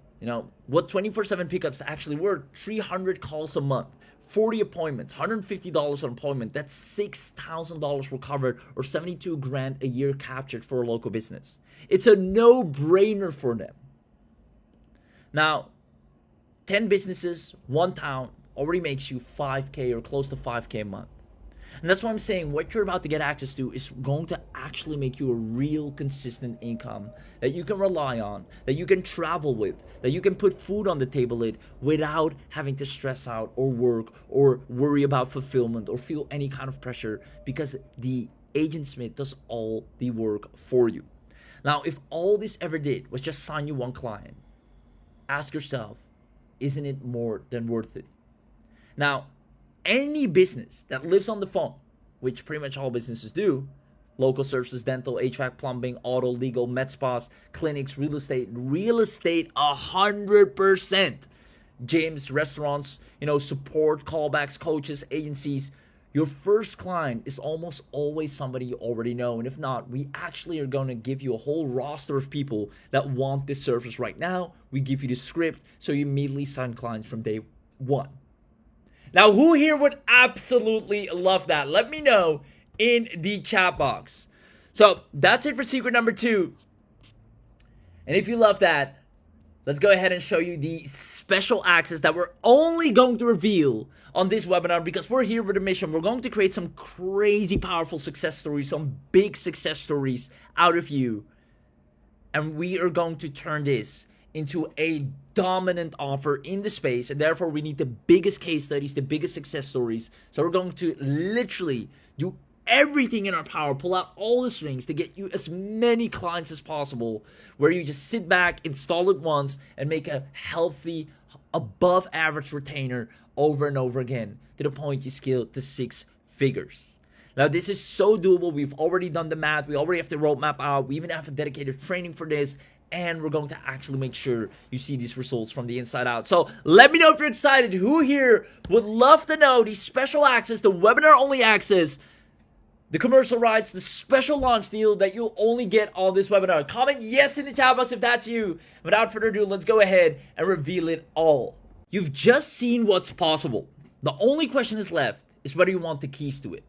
What 24/7 pickups actually were: 300 calls a month, 40 appointments, $150 an appointment. That's $6,000 recovered, or 72 grand a year captured for a local business. It's a no-brainer for them. Now, 10 businesses, 1 town already makes you 5K or close to 5K a month. And that's why I'm saying what you're about to get access to is going to actually make you a real consistent income that you can rely on, that you can travel with, that you can put food on the table with without having to stress out or work or worry about fulfillment or feel any kind of pressure, because the AgentSmith does all the work for you. Now, if all this ever did was just sign you 1 client, ask yourself, isn't it more than worth it? Now, any business that lives on the phone, which pretty much all businesses do, local services, dental, HVAC, plumbing, auto, legal, med spas, clinics, real estate 100%. Gyms, restaurants, support, callbacks, coaches, agencies. Your first client is almost always somebody you already know. And if not, we actually are going to give you a whole roster of people that want this service right now. We give you the script, so you immediately sign clients from day 1. Now, who here would absolutely love that? Let me know in the chat box. So that's it for secret number 2. And if you love that, let's go ahead and show you the special access that we're only going to reveal on this webinar, because we're here with a mission. We're going to create some crazy powerful success stories, some big success stories out of you. And we are going to turn this into a dominant offer in the space, and therefore we need the biggest case studies, the biggest success stories. So we're going to literally do everything in our power, pull out all the strings to get you as many clients as possible, where you just sit back, install it once, and make a healthy, above average retainer over and over again to the point you scale to 6 figures. Now, this is so doable. We've already done the math. We already have the roadmap out. We even have a dedicated training for this. And we're going to actually make sure you see these results from the inside out. So let me know if you're excited. Who here would love to know the special access, the webinar-only access, the commercial rights, the special launch deal that you'll only get on this webinar? Comment yes in the chat box if that's you. Without further ado, let's go ahead and reveal it all. You've just seen what's possible. The only question is left is whether you want the keys to it.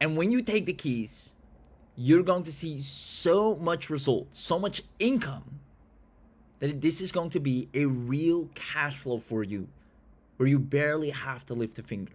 And when you take the keys, you're going to see so much results, so much income, that this is going to be a real cash flow for you, where you barely have to lift a finger.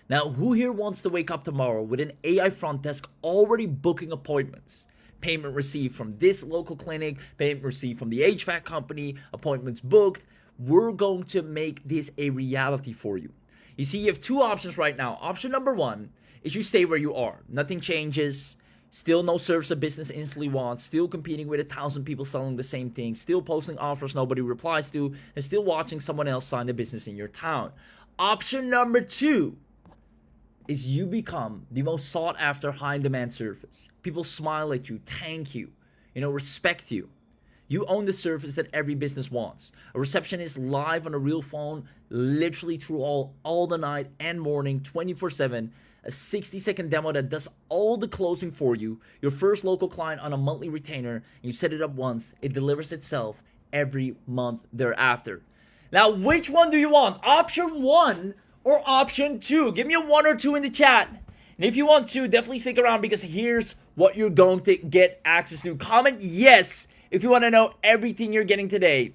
Now, who here wants to wake up tomorrow with an AI front desk already booking appointments? Payment received from this local clinic, payment received from the HVAC company, appointments booked. We're going to make this a reality for you. You see, you have 2 options right now. Option number 1 is you stay where you are. Nothing changes. Still no service a business instantly wants, still competing with 1,000 people selling the same thing, still posting offers nobody replies to, and still watching someone else sign the business in your town. Option number 2 is you become the most sought after high in demand service. People smile at you, thank you, respect you. You own the service that every business wants. A receptionist live on a real phone, literally through all the night and morning, 24/7. A 60-second demo that does all the closing for you, your first local client on a monthly retainer, and you set it up once, it delivers itself every month thereafter. Now, which one do you want? Option 1 or option 2? Give me a 1 or 2 in the chat. And if you want to, definitely stick around because here's what you're going to get access to. Comment yes if you want to know everything you're getting today.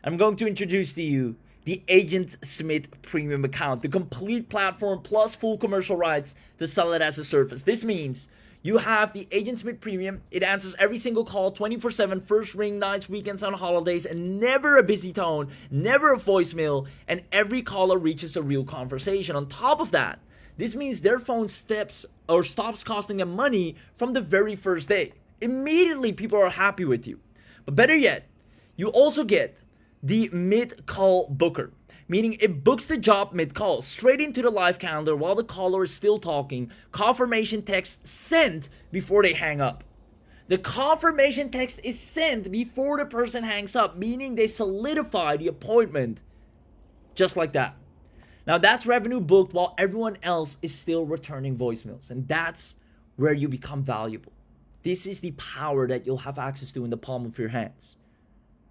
I'm going to introduce to you the AgentSmith Premium account, the complete platform plus full commercial rights to sell it as a service. This means you have the AgentSmith Premium. It answers every single call 24/7, first ring, nights, weekends, on holidays, and never a busy tone, never a voicemail, and every caller reaches a real conversation. On top of that, this means their phone stops costing them money from the very first day. Immediately, people are happy with you. But better yet, you also get the mid-call booker, meaning it books the job mid-call straight into the live calendar while the caller is still talking. Confirmation text sent before they hang up. The confirmation text is sent before the person hangs up, meaning they solidify the appointment just like that. Now that's revenue booked while everyone else is still returning voicemails, and that's where you become valuable. This is the power that you'll have access to in the palm of your hands.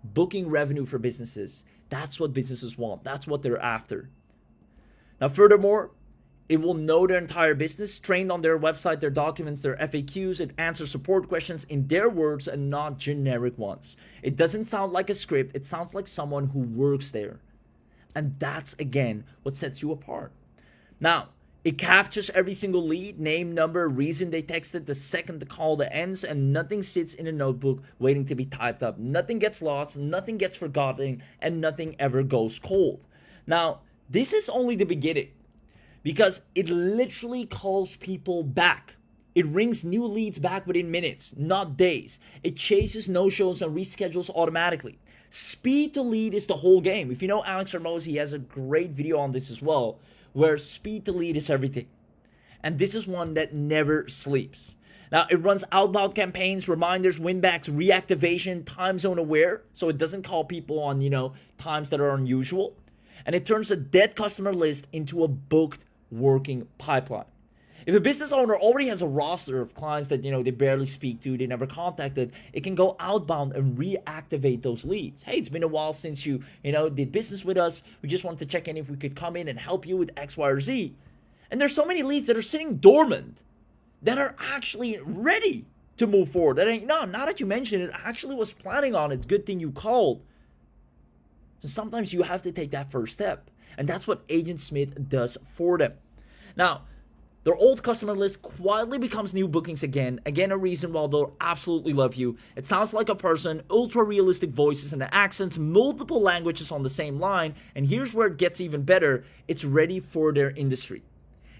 Booking revenue for businesses. That's what businesses want. That's what they're after. Now, furthermore, it will know their entire business, trained on their website, their documents, their FAQs. It answers support questions in their words and not generic ones. It doesn't sound like a script. It sounds like someone who works there. And that's, again, what sets you apart. Now, it captures every single lead, name, number, reason they texted, the second the call ends, and nothing sits in a notebook waiting to be typed up. Nothing gets lost, nothing gets forgotten, and nothing ever goes cold. Now, this is only the beginning because it literally calls people back. It rings new leads back within minutes, not days. It chases no-shows and reschedules automatically. Speed to lead is the whole game. If you know Alex Ramosi, he has a great video on this as well, where speed to lead is everything. And this is one that never sleeps. Now, it runs outbound campaigns, reminders, winbacks, reactivation, time zone aware, so it doesn't call people on, times that are unusual. And it turns a dead customer list into a booked working pipeline. If a business owner already has a roster of clients that, they barely speak to, they never contacted, it can go outbound and reactivate those leads. Hey, it's been a while since you, did business with us. We just wanted to check in if we could come in and help you with X, Y, or Z. And there's so many leads that are sitting dormant that are actually ready to move forward. Now that you mentioned it, I actually was planning on it. It's a good thing you called. And sometimes you have to take that first step. And that's what AgentSmith does for them. Now, their old customer list quietly becomes new bookings again. Again, a reason why they'll absolutely love you. It sounds like a person, ultra realistic voices and accents, multiple languages on the same line. And here's where it gets even better. It's ready for their industry.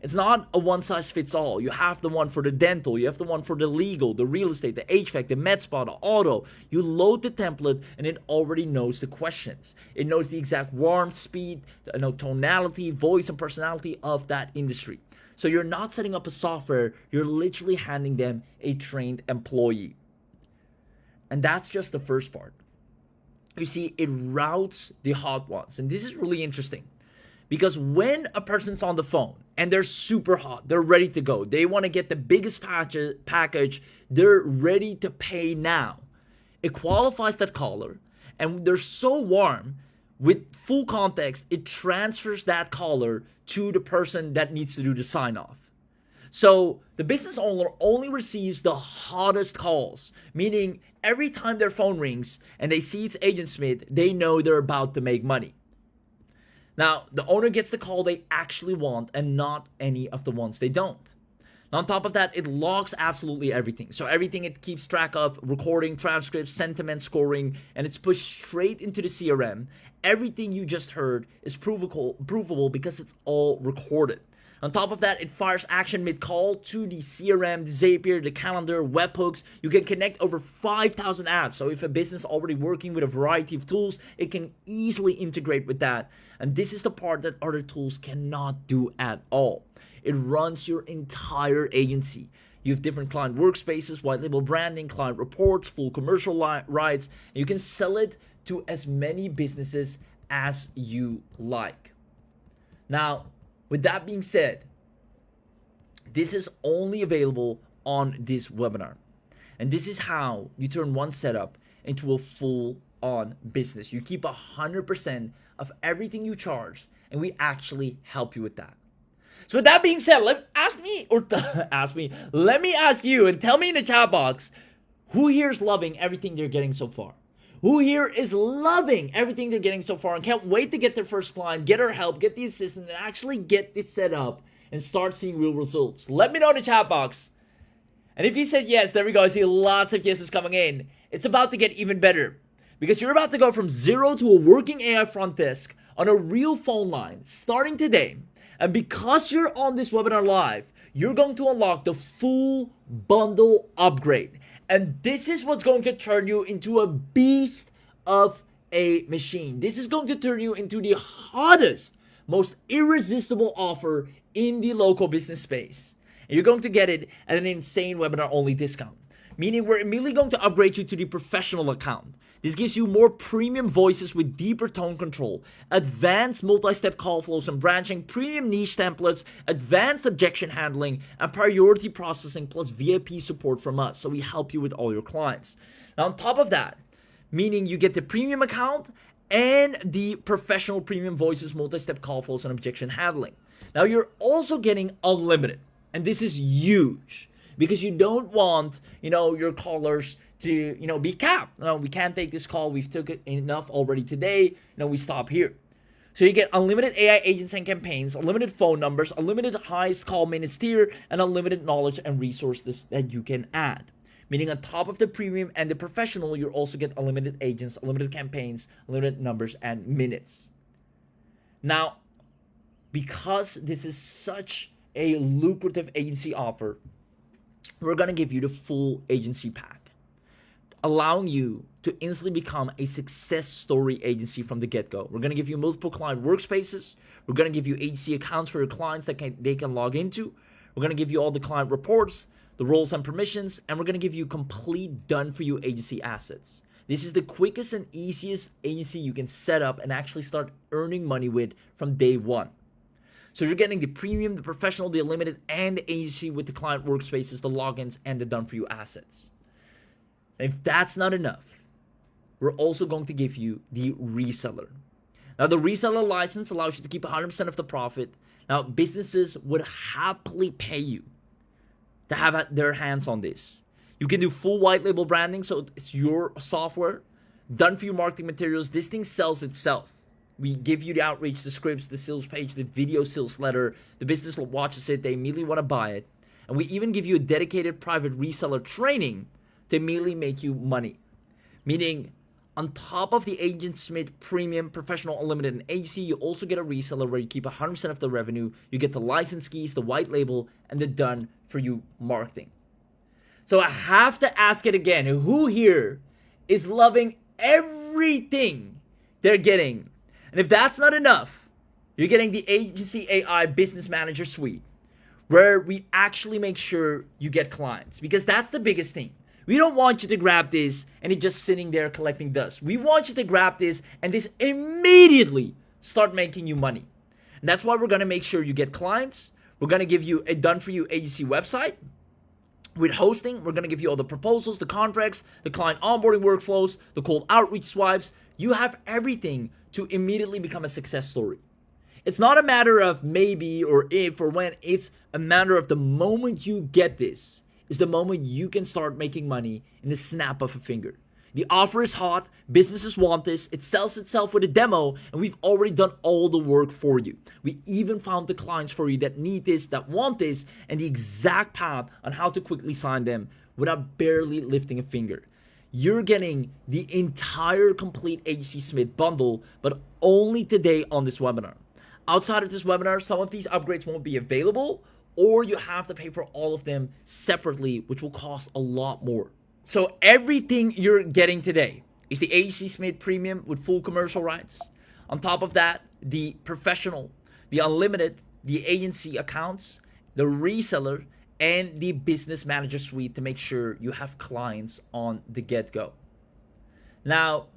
It's not a one-size-fits-all. You have the one for the dental, you have the one for the legal, the real estate, the HVAC, the med spa, the auto. You load the template and it already knows the questions. It knows the exact warmth, speed, tonality, voice, and personality of that industry. So you're not setting up a software, you're literally handing them a trained employee. And that's just the first part. You see, it routes the hot ones. And this is really interesting. Because when a person's on the phone and they're super hot, they're ready to go, they want to get the biggest package, they're ready to pay now. It qualifies that caller, and they're so warm, with full context, it transfers that caller to the person that needs to do the sign off. So the business owner only receives the hottest calls, meaning every time their phone rings and they see it's AgentSmith, they know they're about to make money. Now, the owner gets the call they actually want and not any of the ones they don't. Now, on top of that, it logs absolutely everything. So everything it keeps track of, recording, transcripts, sentiment scoring, and it's pushed straight into the CRM. Everything you just heard is provable because it's all recorded. On top of that, it fires action mid-call to the CRM, the Zapier, the calendar, webhooks. You can connect over 5,000 apps. So if a business already working with a variety of tools, it can easily integrate with that. And this is the part that other tools cannot do at all. It runs your entire agency. You have different client workspaces, white label branding, client reports, full commercial rights. And you can sell it to as many businesses as you like. Now, with that being said, this is only available on this webinar. And this is how you turn one setup into a full-on business. You keep 100% of everything you charge, and we actually help you with that. So with that being said, let me ask you and tell me in the chat box, who here is loving everything they're getting so far? Who here is loving everything they're getting so far and can't wait to get their first client, get our help, get the assistant, and actually get this set up and start seeing real results? Let me know in the chat box. And if you said yes, there we go. I see lots of yeses coming in. It's about to get even better because you're about to go from zero to a working AI front desk on a real phone line starting today. And because you're on this webinar live, you're going to unlock the full bundle upgrade. And this is what's going to turn you into a beast of a machine. This is going to turn you into the hottest, most irresistible offer in the local business space. And you're going to get it at an insane webinar only discount. Meaning we're immediately going to upgrade you to the professional account. This gives you more premium voices with deeper tone control, advanced multi-step call flows and branching, premium niche templates, advanced objection handling, and priority processing plus VIP support from us. So we help you with all your clients. Now on top of that, meaning you get the premium account and the professional premium voices, multi-step call flows, and objection handling. Now you're also getting unlimited. And this is huge because you don't want, your callers to, be capped. No, we can't take this call. We've took it enough already today. We stop here. So you get unlimited AI agents and campaigns, unlimited phone numbers, unlimited highest call minutes tier, and unlimited knowledge and resources that you can add. Meaning on top of the premium and the professional, you also get unlimited agents, unlimited campaigns, unlimited numbers, and minutes. Now, because this is such a lucrative agency offer, we're going to give you the full agency pack, allowing you to instantly become a success story agency from the get-go. We're going to give you multiple client workspaces. We're going to give you agency accounts for your clients that they can log into. We're going to give you all the client reports, the roles and permissions, and we're going to give you complete done-for-you agency assets. This is the quickest and easiest agency you can set up and actually start earning money with from day one. So you're getting the premium, the professional, the unlimited, and the agency with the client workspaces, the logins, and the done-for-you assets. And if that's not enough, we're also going to give you the reseller. Now, the reseller license allows you to keep 100% of the profit. Now, businesses would happily pay you to have their hands on this. You can do full white label branding, so it's your software, done-for-you marketing materials. This thing sells itself. We give you the outreach, the scripts, the sales page, the video sales letter. The business watches it. They immediately want to buy it. And we even give you a dedicated private reseller training to immediately make you money. Meaning, On top of the AgentSmith Premium, Professional, Unlimited, and AC, you also get a reseller where you keep 100% of the revenue. You get the license keys, the white label, and the done-for-you marketing. So I have to ask it again. Who here is loving everything they're getting? And if that's not enough, you're getting the Agency AI Business Manager Suite, where we actually make sure you get clients. Because that's the biggest thing. We don't want you to grab this and it just sitting there collecting dust. We want you to grab this and this immediately start making you money. And that's why we're going to make sure you get clients. We're going to give you a done-for-you agency website with hosting. We're going to give you all the proposals, the contracts, the client onboarding workflows, the cold outreach swipes. You have everything to immediately become a success story. It's not a matter of maybe or if or when. It's a matter of the moment you get this is the moment you can start making money in the snap of a finger. The offer is hot, businesses want this, it sells itself with a demo, and we've already done all the work for you. We even found the clients for you that need this, that want this, and the exact path on how to quickly sign them without barely lifting a finger. You're getting the entire complete AgentSmith bundle, but only today on this webinar. Outside of this webinar, some of these upgrades won't be available, or you have to pay for all of them separately, which will cost a lot more. So everything you're getting today is the AgentSmith Premium with full commercial rights. On top of that, the Professional, the Unlimited, the agency accounts, the reseller, and the Business Manager Suite to make sure you have clients on the get-go. Now,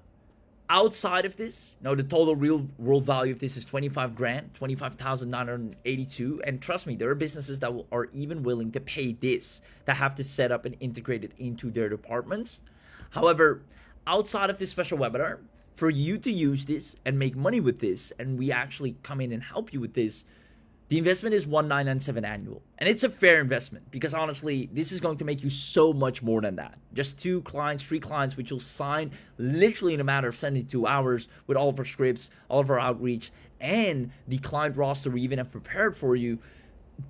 outside of this, the total real world value of this is 25 grand, 25,982. And trust me, there are businesses that are even willing to pay this, that have to set up and integrate it into their departments. However, outside of this special webinar, for you to use this and make money with this, and we actually come in and help you with this, the investment is $1,997 annual. And it's a fair investment because honestly, this is going to make you so much more than that. Just 2 clients, 3 clients, which you'll sign literally in a matter of 72 hours with all of our scripts, all of our outreach, and the client roster we even have prepared for you.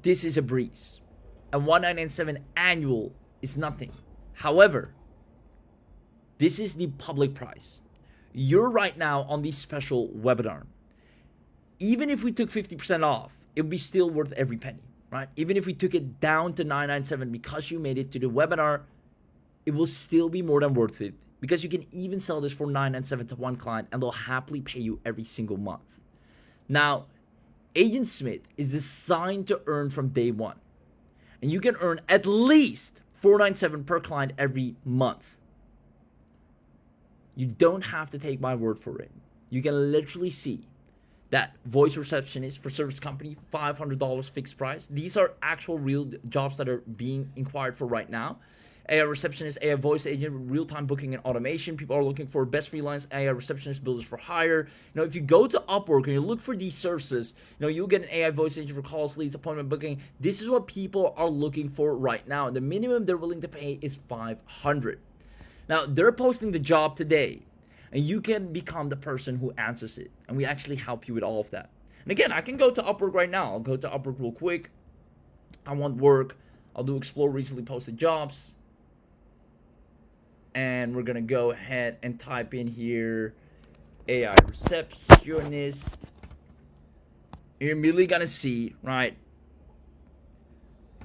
This is a breeze. And $1,997 annual is nothing. However, this is the public price. You're right now on the special webinar. Even if we took 50% off, it would be still worth every penny, right? Even if we took it down to $997 because you made it to the webinar, it will still be more than worth it because you can even sell this for $997 to one client and they'll happily pay you every single month. Now, AgentSmith is designed to earn from day one, and you can earn at least $497 per client every month. You don't have to take my word for it. You can literally see that voice receptionist for service company, $500 fixed price. These are actual real jobs that are being inquired for right now. AI receptionist, AI voice agent, real-time booking and automation. People are looking for best freelance AI receptionist builders for hire. If you go to Upwork and you look for these services, you'll get an AI voice agent for calls, leads, appointment booking. This is what people are looking for right now. And the minimum they're willing to pay is $500. Now, they're posting the job today, and you can become the person who answers it. And we actually help you with all of that. And again, I can go to Upwork right now. I'll go to Upwork real quick. I want work. I'll do explore recently posted jobs. And we're going to go ahead and type in here AI receptionist. You're immediately going to see, right?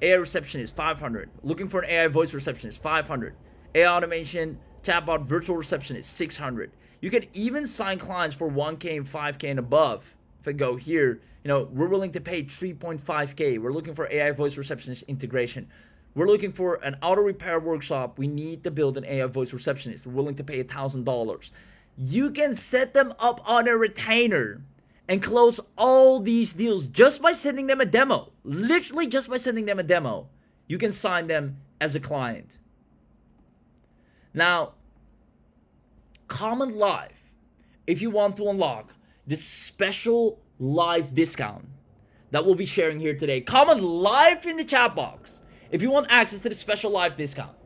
AI receptionist, 500. Looking for an AI voice receptionist, 500. AI automation, chatbot, virtual receptionist, 600. You can even sign clients for 1K and 5K and above. If I go here, we're willing to pay 3.5K. We're looking for AI voice receptionist integration. We're looking for an auto repair workshop. We need to build an AI voice receptionist. We're willing to pay $1,000. You can set them up on a retainer and close all these deals just by sending them a demo. Literally just by sending them a demo. You can sign them as a client. Now, comment live if you want to unlock this special live discount that we'll be sharing here today. Comment live in the chat box if you want access to the special live discount.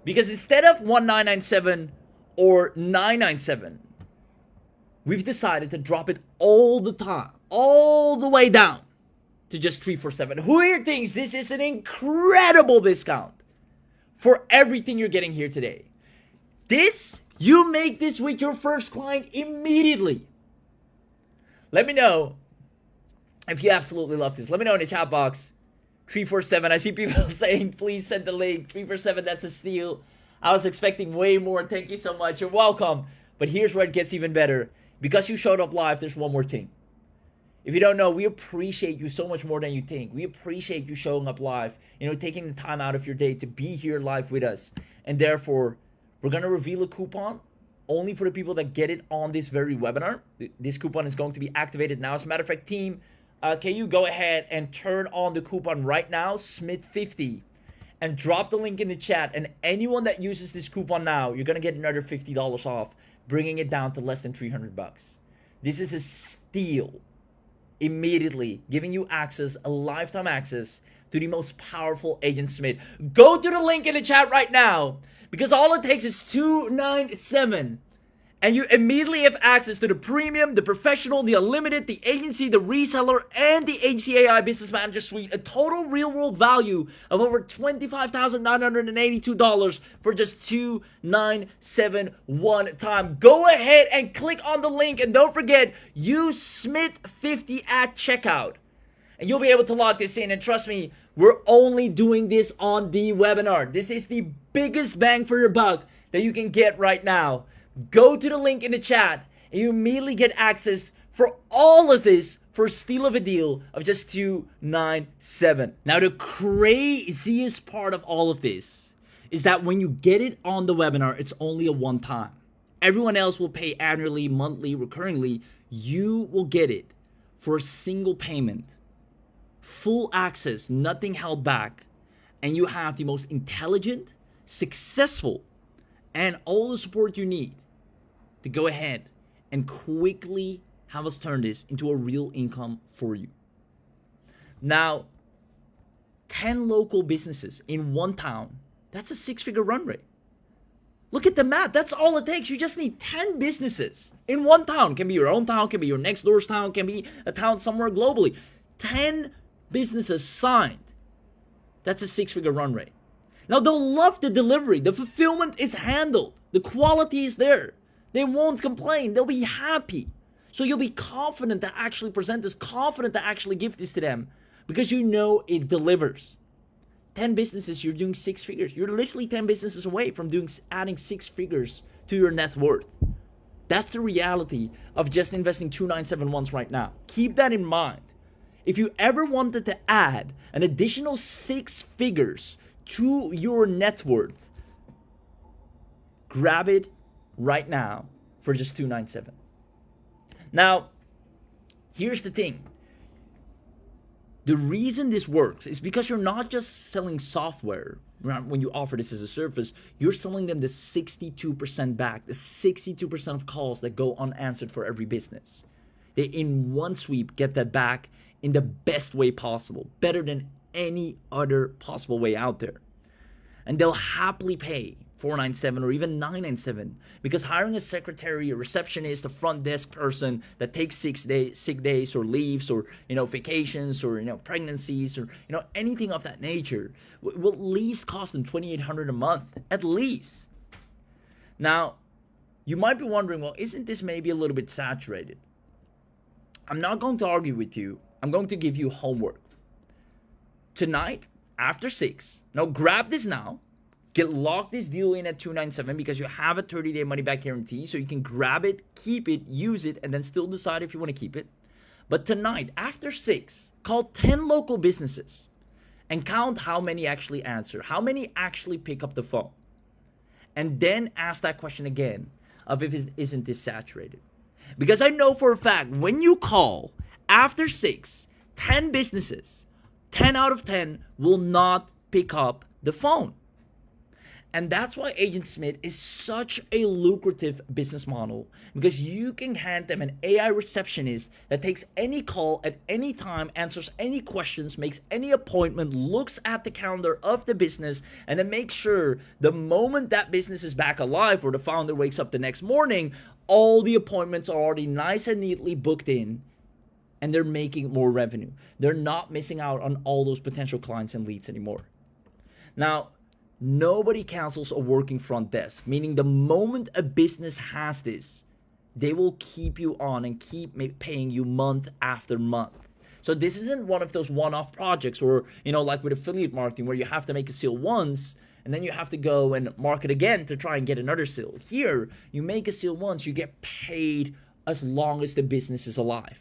Because instead of $1,997 or $997, we've decided to drop it all the time, all the way down to just $347. Who here thinks this is an incredible discount for everything you're getting here today? This You make this with your first client immediately. Let me know if you absolutely love this. Let me know in the chat box. 347. I see people saying, please send the link. 347, that's a steal. I was expecting way more. Thank you so much. You're welcome. But here's where it gets even better. Because you showed up live, there's one more thing. If you don't know, we appreciate you so much more than you think. We appreciate you showing up live, taking the time out of your day to be here live with us. And therefore, we're going to reveal a coupon only for the people that get it on this very webinar. This coupon is going to be activated now. As a matter of fact, team, can you go ahead and turn on the coupon right now, Smith50, and drop the link in the chat. And anyone that uses this coupon now, you're going to get another $50 off, bringing it down to less than $300. This is a steal. Immediately giving you access, a lifetime access to the most powerful Agent Smith. Go to the link in the chat right now, because all it takes is $297 and you immediately have access to the premium, the professional, the unlimited, the agency, the reseller, and the HCAI Business Manager Suite. A total real world value of over $25,982 for just $297 one time. Go ahead and click on the link, and don't forget, use Smith50 at checkout. And you'll be able to lock this in. And trust me, we're only doing this on the webinar. This is the biggest bang for your buck that you can get right now. Go to the link in the chat and you immediately get access for all of this for a steal of a deal of just $297. Now, the craziest part of all of this is that when you get it on the webinar, it's only a one time. Everyone else will pay annually, monthly, recurringly. You will get it for a single payment. Full access, nothing held back. And you have the most intelligent, successful, and all the support you need to go ahead and quickly have us turn this into a real income for you. Now, 10 local businesses in one town, that's a 6-figure run rate. Look at the math. That's all it takes. You just need 10 businesses in one town. Can be your own town, can be your next door's town, can be a town somewhere globally. 10 businesses signed. That's a 6-figure run rate. Now, they'll love the delivery. The fulfillment is handled. The quality is there. They won't complain. They'll be happy. So you'll be confident to actually present this, confident to actually give this to them, because you know it delivers. 10 businesses, you're doing 6 figures. You're literally 10 businesses away from adding 6 figures to your net worth. That's the reality of just investing $297 once right now. Keep that in mind. If you ever wanted to add an additional 6 figures to your net worth, grab it right now for just $297. Now, here's the thing. The reason this works is because you're not just selling software when you offer this as a service. You're selling them the 62% back, the 62% of calls that go unanswered for every business. They, in one sweep, get that back in the best way possible, better than any other possible way out there. And they'll happily pay $497 or even $997, because hiring a secretary, a receptionist, a front desk person that takes sick days or leaves or vacations or pregnancies or anything of that nature will at least cost them $2,800 a month, at least. Now, you might be wondering, well, isn't this maybe a little bit saturated? I'm not going to argue with you. I'm going to give you homework. Tonight, after 6, now grab this now. Lock this deal in at $297 because you have a 30-day money-back guarantee, so you can grab it, keep it, use it, and then still decide if you want to keep it. But tonight, after 6, call 10 local businesses and count how many actually answer, how many actually pick up the phone. And then ask that question again of isn't this saturated? Because I know for a fact, when you call after 6, 10 businesses, 10 out of 10 will not pick up the phone. And that's why AgentSmith is such a lucrative business model, because you can hand them an AI receptionist that takes any call at any time, answers any questions, makes any appointment, looks at the calendar of the business, and then makes sure the moment that business is back alive or the founder wakes up the next morning, all the appointments are already nice and neatly booked in, and they're making more revenue. They're not missing out on all those potential clients and leads anymore. Now, nobody cancels a working front desk, meaning the moment a business has this, they will keep you on and keep paying you month after month. So this isn't one of those one-off projects or, like with affiliate marketing where you have to make a sale once and then you have to go and market again to try and get another sale. Here, you make a sale once, you get paid as long as the business is alive.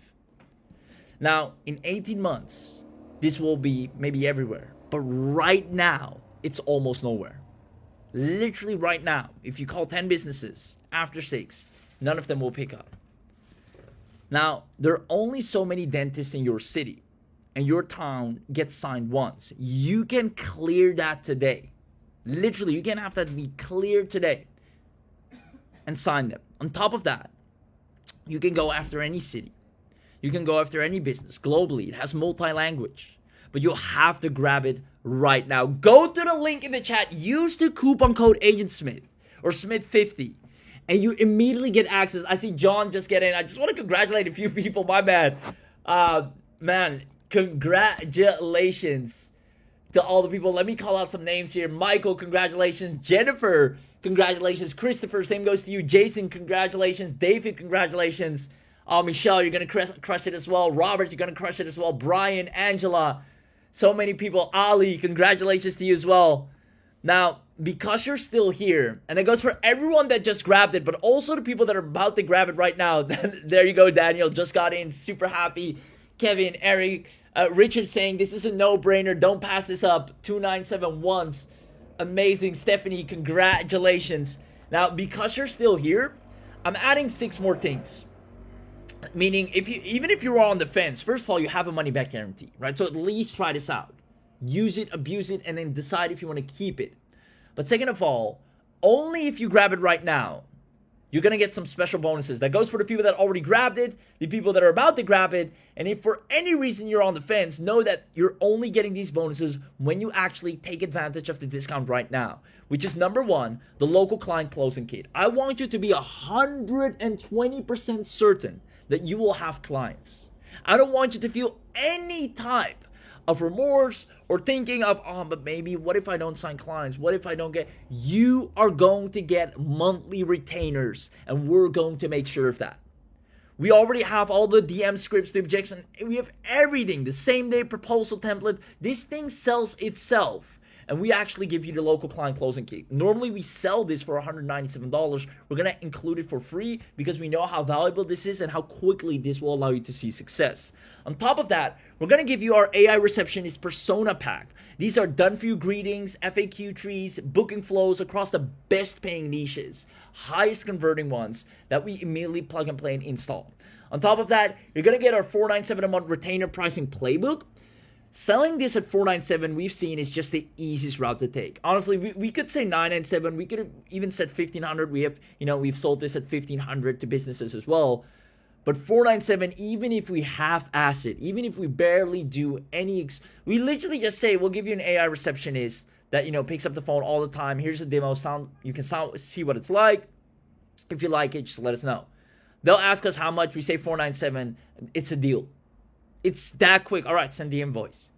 Now, in 18 months, this will be maybe everywhere. But right now, it's almost nowhere. Literally right now, if you call 10 businesses after 6, none of them will pick up. Now, there are only so many dentists in your city, and your town gets signed once. You can clear that today. Literally, you can have that be cleared today and sign them. On top of that, you can go after any city. You can go after any business globally. It has multi-language, but you'll have to grab it right now. Go to the link in the chat. Use the coupon code AgentSmith or Smith50. And you immediately get access. I see John just get in. I just want to congratulate a few people. My bad. Man, congratulations to all the people. Let me call out some names here. Michael, congratulations. Jennifer, congratulations. Christopher, same goes to you. Jason, congratulations. David, congratulations. Michelle, you're going to crush it as well. Robert, you're going to crush it as well. Brian, Angela, so many people. Ali, congratulations to you as well. Now, because you're still here, and it goes for everyone that just grabbed it, but also the people that are about to grab it right now. There you go, Daniel, just got in, super happy. Kevin, Eric, Richard saying, this is a no-brainer, don't pass this up. 297 once. Amazing. Stephanie, congratulations. Now, because you're still here, I'm adding 6 more things. Meaning, even if you're on the fence, first of all, you have a money-back guarantee, right? So at least try this out. Use it, abuse it, and then decide if you want to keep it. But second of all, only if you grab it right now, you're going to get some special bonuses. That goes for the people that already grabbed it, the people that are about to grab it, and if for any reason you're on the fence, know that you're only getting these bonuses when you actually take advantage of the discount right now, which is number 1, the local client closing kit. I want you to be 120% certain that you will have clients. I don't want you to feel any type of remorse or thinking of, but maybe what if I don't sign clients? What if I don't get? You are going to get monthly retainers, and we're going to make sure of that. We already have all the DM scripts, the objection. We have everything. The same day proposal template. This thing sells itself. And we actually give you the local client closing kit. Normally, we sell this for $197. We're going to include it for free because we know how valuable this is and how quickly this will allow you to see success. On top of that, we're going to give you our AI Receptionist Persona Pack. These are done-for-you greetings, FAQ trees, booking flows across the best-paying niches, highest converting ones that we immediately plug and play and install. On top of that, you're going to get our $497 a month retainer pricing playbook. Selling this at $497, we've seen, is just the easiest route to take. Honestly, we could say $997. We could have even said $1,500. We've sold this at $1,500 to businesses as well. But $497, even if we half-ass it, even if we barely do any, we literally just say, we'll give you an AI receptionist that, picks up the phone all the time. Here's a demo. You can see what it's like. If you like it, just let us know. They'll ask us how much. We say $497. It's a deal. It's that quick. All right, send the invoice.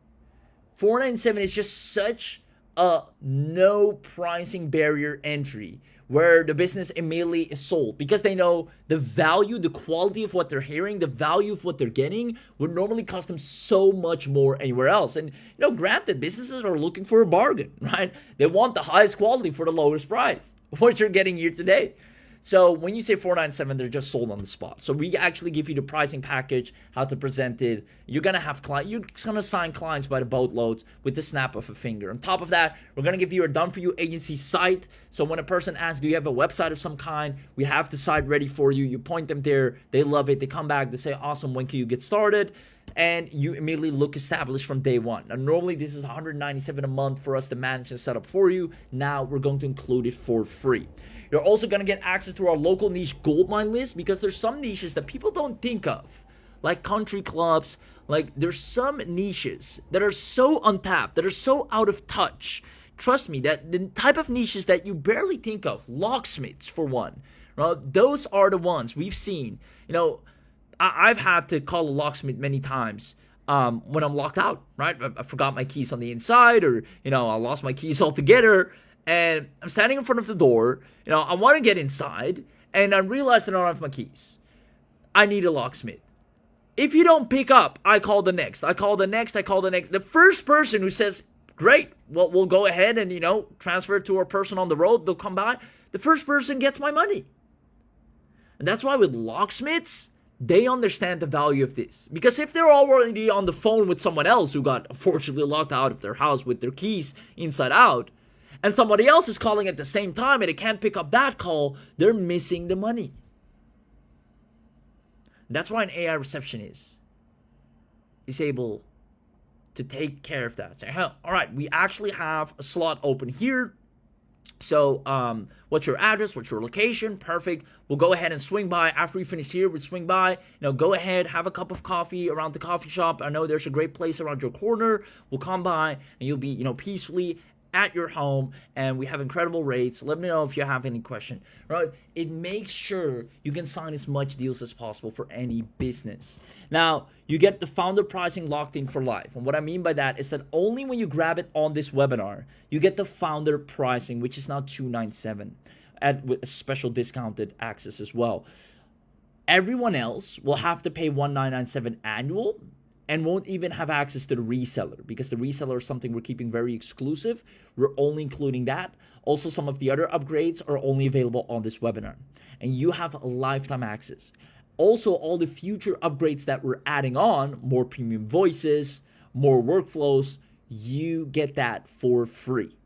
$497 is just such a no pricing barrier entry where the business immediately is sold because they know the value, the quality of what they're hearing, the value of what they're getting would normally cost them so much more anywhere else. And, granted, businesses are looking for a bargain, right? They want the highest quality for the lowest price, what you're getting here today. So when you say $497, they're just sold on the spot. So we actually give you the pricing package, how to present it. You're going to have clients. You're going to sign clients by the boatloads with the snap of a finger. On top of that, we're going to give you a done-for-you agency site. So when a person asks, do you have a website of some kind? We have the site ready for you. You point them there. They love it. They come back. They say, awesome, when can you get started? And you immediately look established from day one. Now, normally this is $197 a month for us to manage and set up for you. Now we're going to include it for free. You're also going to get access to our local niche goldmine list because there's some niches that people don't think of, like country clubs. Like there's some niches that are so untapped, that are so out of touch. Trust me, that the type of niches that you barely think of, locksmiths for one, those are the ones we've seen. I've had to call a locksmith many times when I'm locked out, right? I forgot my keys on the inside, or I lost my keys altogether, and I'm standing in front of the door. I want to get inside, and I realize that I don't have my keys. I need a locksmith. If you don't pick up, I call the next. I call the next. The first person who says, great, well, we'll go ahead and, transfer it to our person on the road. They'll come by. The first person gets my money. And that's why with locksmiths, they understand the value of this. Because if they're already on the phone with someone else who got unfortunately locked out of their house with their keys inside out, and somebody else is calling at the same time and they can't pick up that call, they're missing the money. That's why an AI receptionist is able to take care of that. Say, all right, we actually have a slot open here. So, what's your address? What's your location? Perfect. We'll go ahead and swing by. After we finish here, we'll swing by. Go ahead, have a cup of coffee around the coffee shop. I know there's a great place around your corner. We'll come by, and you'll be, peacefully at your home, and we have incredible rates. Let me know if you have any question, right? It makes sure you can sign as much deals as possible for any business. Now, you get the founder pricing locked in for life. And what I mean by that is that only when you grab it on this webinar, you get the founder pricing, which is now $297 with a special discounted access as well. Everyone else will have to pay $1,997 annual and won't even have access to the reseller, because the reseller is something we're keeping very exclusive. We're only including that. Also, some of the other upgrades are only available on this webinar, and you have a lifetime access. Also, all the future upgrades that we're adding on, more premium voices, more workflows, you get that for free.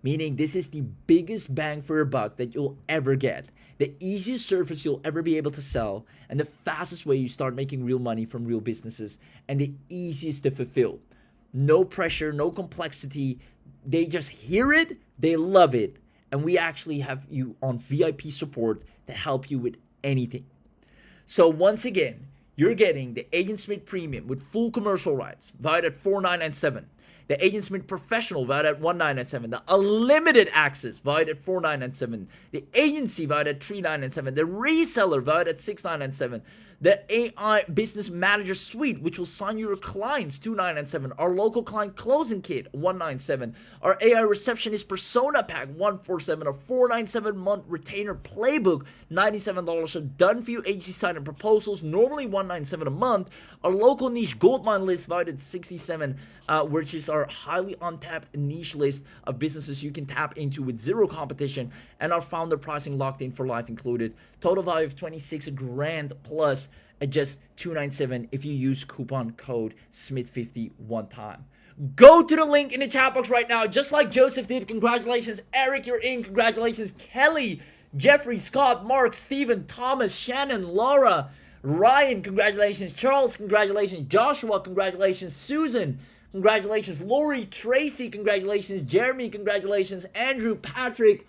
Meaning this is the biggest bang for your buck that you'll ever get. The easiest service you'll ever be able to sell, and the fastest way you start making real money from real businesses, and the easiest to fulfill. No pressure, no complexity. They just hear it, they love it, and we actually have you on VIP support to help you with anything. So once again, you're getting the AgentSmith Premium with full commercial rights, valued at $4,997. The AgentSmith Professional, valued at $1,997. The Unlimited Access, valued at $4,997. The Agency, valued at $3,997. The Reseller, valued at $6,997. The AI Business Manager Suite, which will sign your clients, $2,997. Our Local Client Closing Kit, $197. Our AI Receptionist Persona Pack, $147. Our $497 month Retainer Playbook, $97. A done for you agency sign and proposals, normally $197 a month. Our Local Niche Goldmine List, valued at $67, which is our highly untapped niche list of businesses you can tap into with zero competition, and our founder pricing locked in for life included. Total value of $26,000 plus at just $297 if you use coupon code SMITH50 one time. Go to the link in the chat box right now, just like Joseph did. Congratulations, Eric, you're in. Congratulations, Kelly, Jeffrey, Scott, Mark, Steven, Thomas, Shannon, Laura, Ryan, congratulations, Charles, congratulations, Joshua, congratulations, Susan, congratulations, Lori, Tracy, congratulations, Jeremy, congratulations, Andrew, Patrick,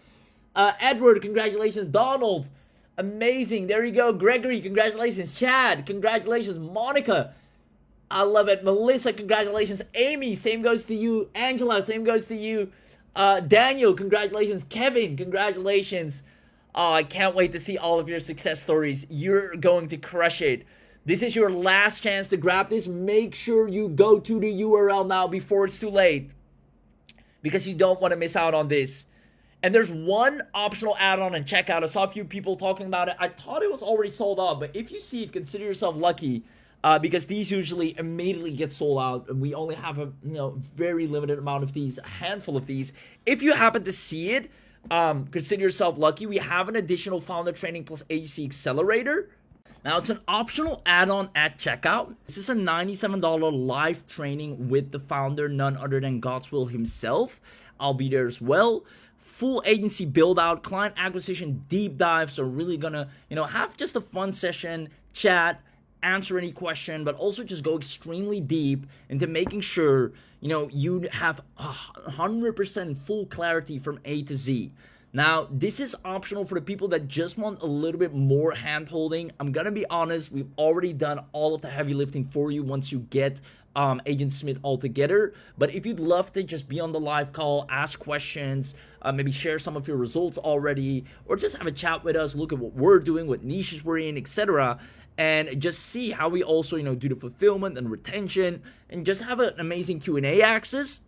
Edward, congratulations, Donald, amazing, there you go, Gregory, congratulations, Chad, congratulations, Monica, I love it, Melissa, congratulations, Amy, same goes to you, Angela, same goes to you, Daniel, congratulations, Kevin, congratulations. Oh, I can't wait to see all of your success stories. You're going to crush it. This is your last chance to grab this. Make sure you go to the URL now before it's too late, because you don't want to miss out on this. And there's one optional add-on and checkout. I saw a few people talking about it. I thought it was already sold out, but if you see it, consider yourself lucky, because these usually immediately get sold out, and we only have a very limited amount of these, a handful of these. If you happen to see it, consider yourself lucky. We have an additional founder training plus agency accelerator. Now, it's an optional add-on at checkout. This is a $97 live training with the founder, none other than Godswill himself. I'll be there as well. Full agency build out, client acquisition deep dive. So really gonna, have just a fun session, chat, answer any question, but also just go extremely deep into making sure you have 100% full clarity from A to Z. Now, this is optional for the people that just want a little bit more hand-holding. I'm gonna be honest, we've already done all of the heavy lifting for you once you get AgentSmith all together. But if you'd love to just be on the live call, ask questions, maybe share some of your results already, or just have a chat with us, look at what we're doing, what niches we're in, etc., and just see how we also, do the fulfillment and retention, and just have an amazing Q&A access,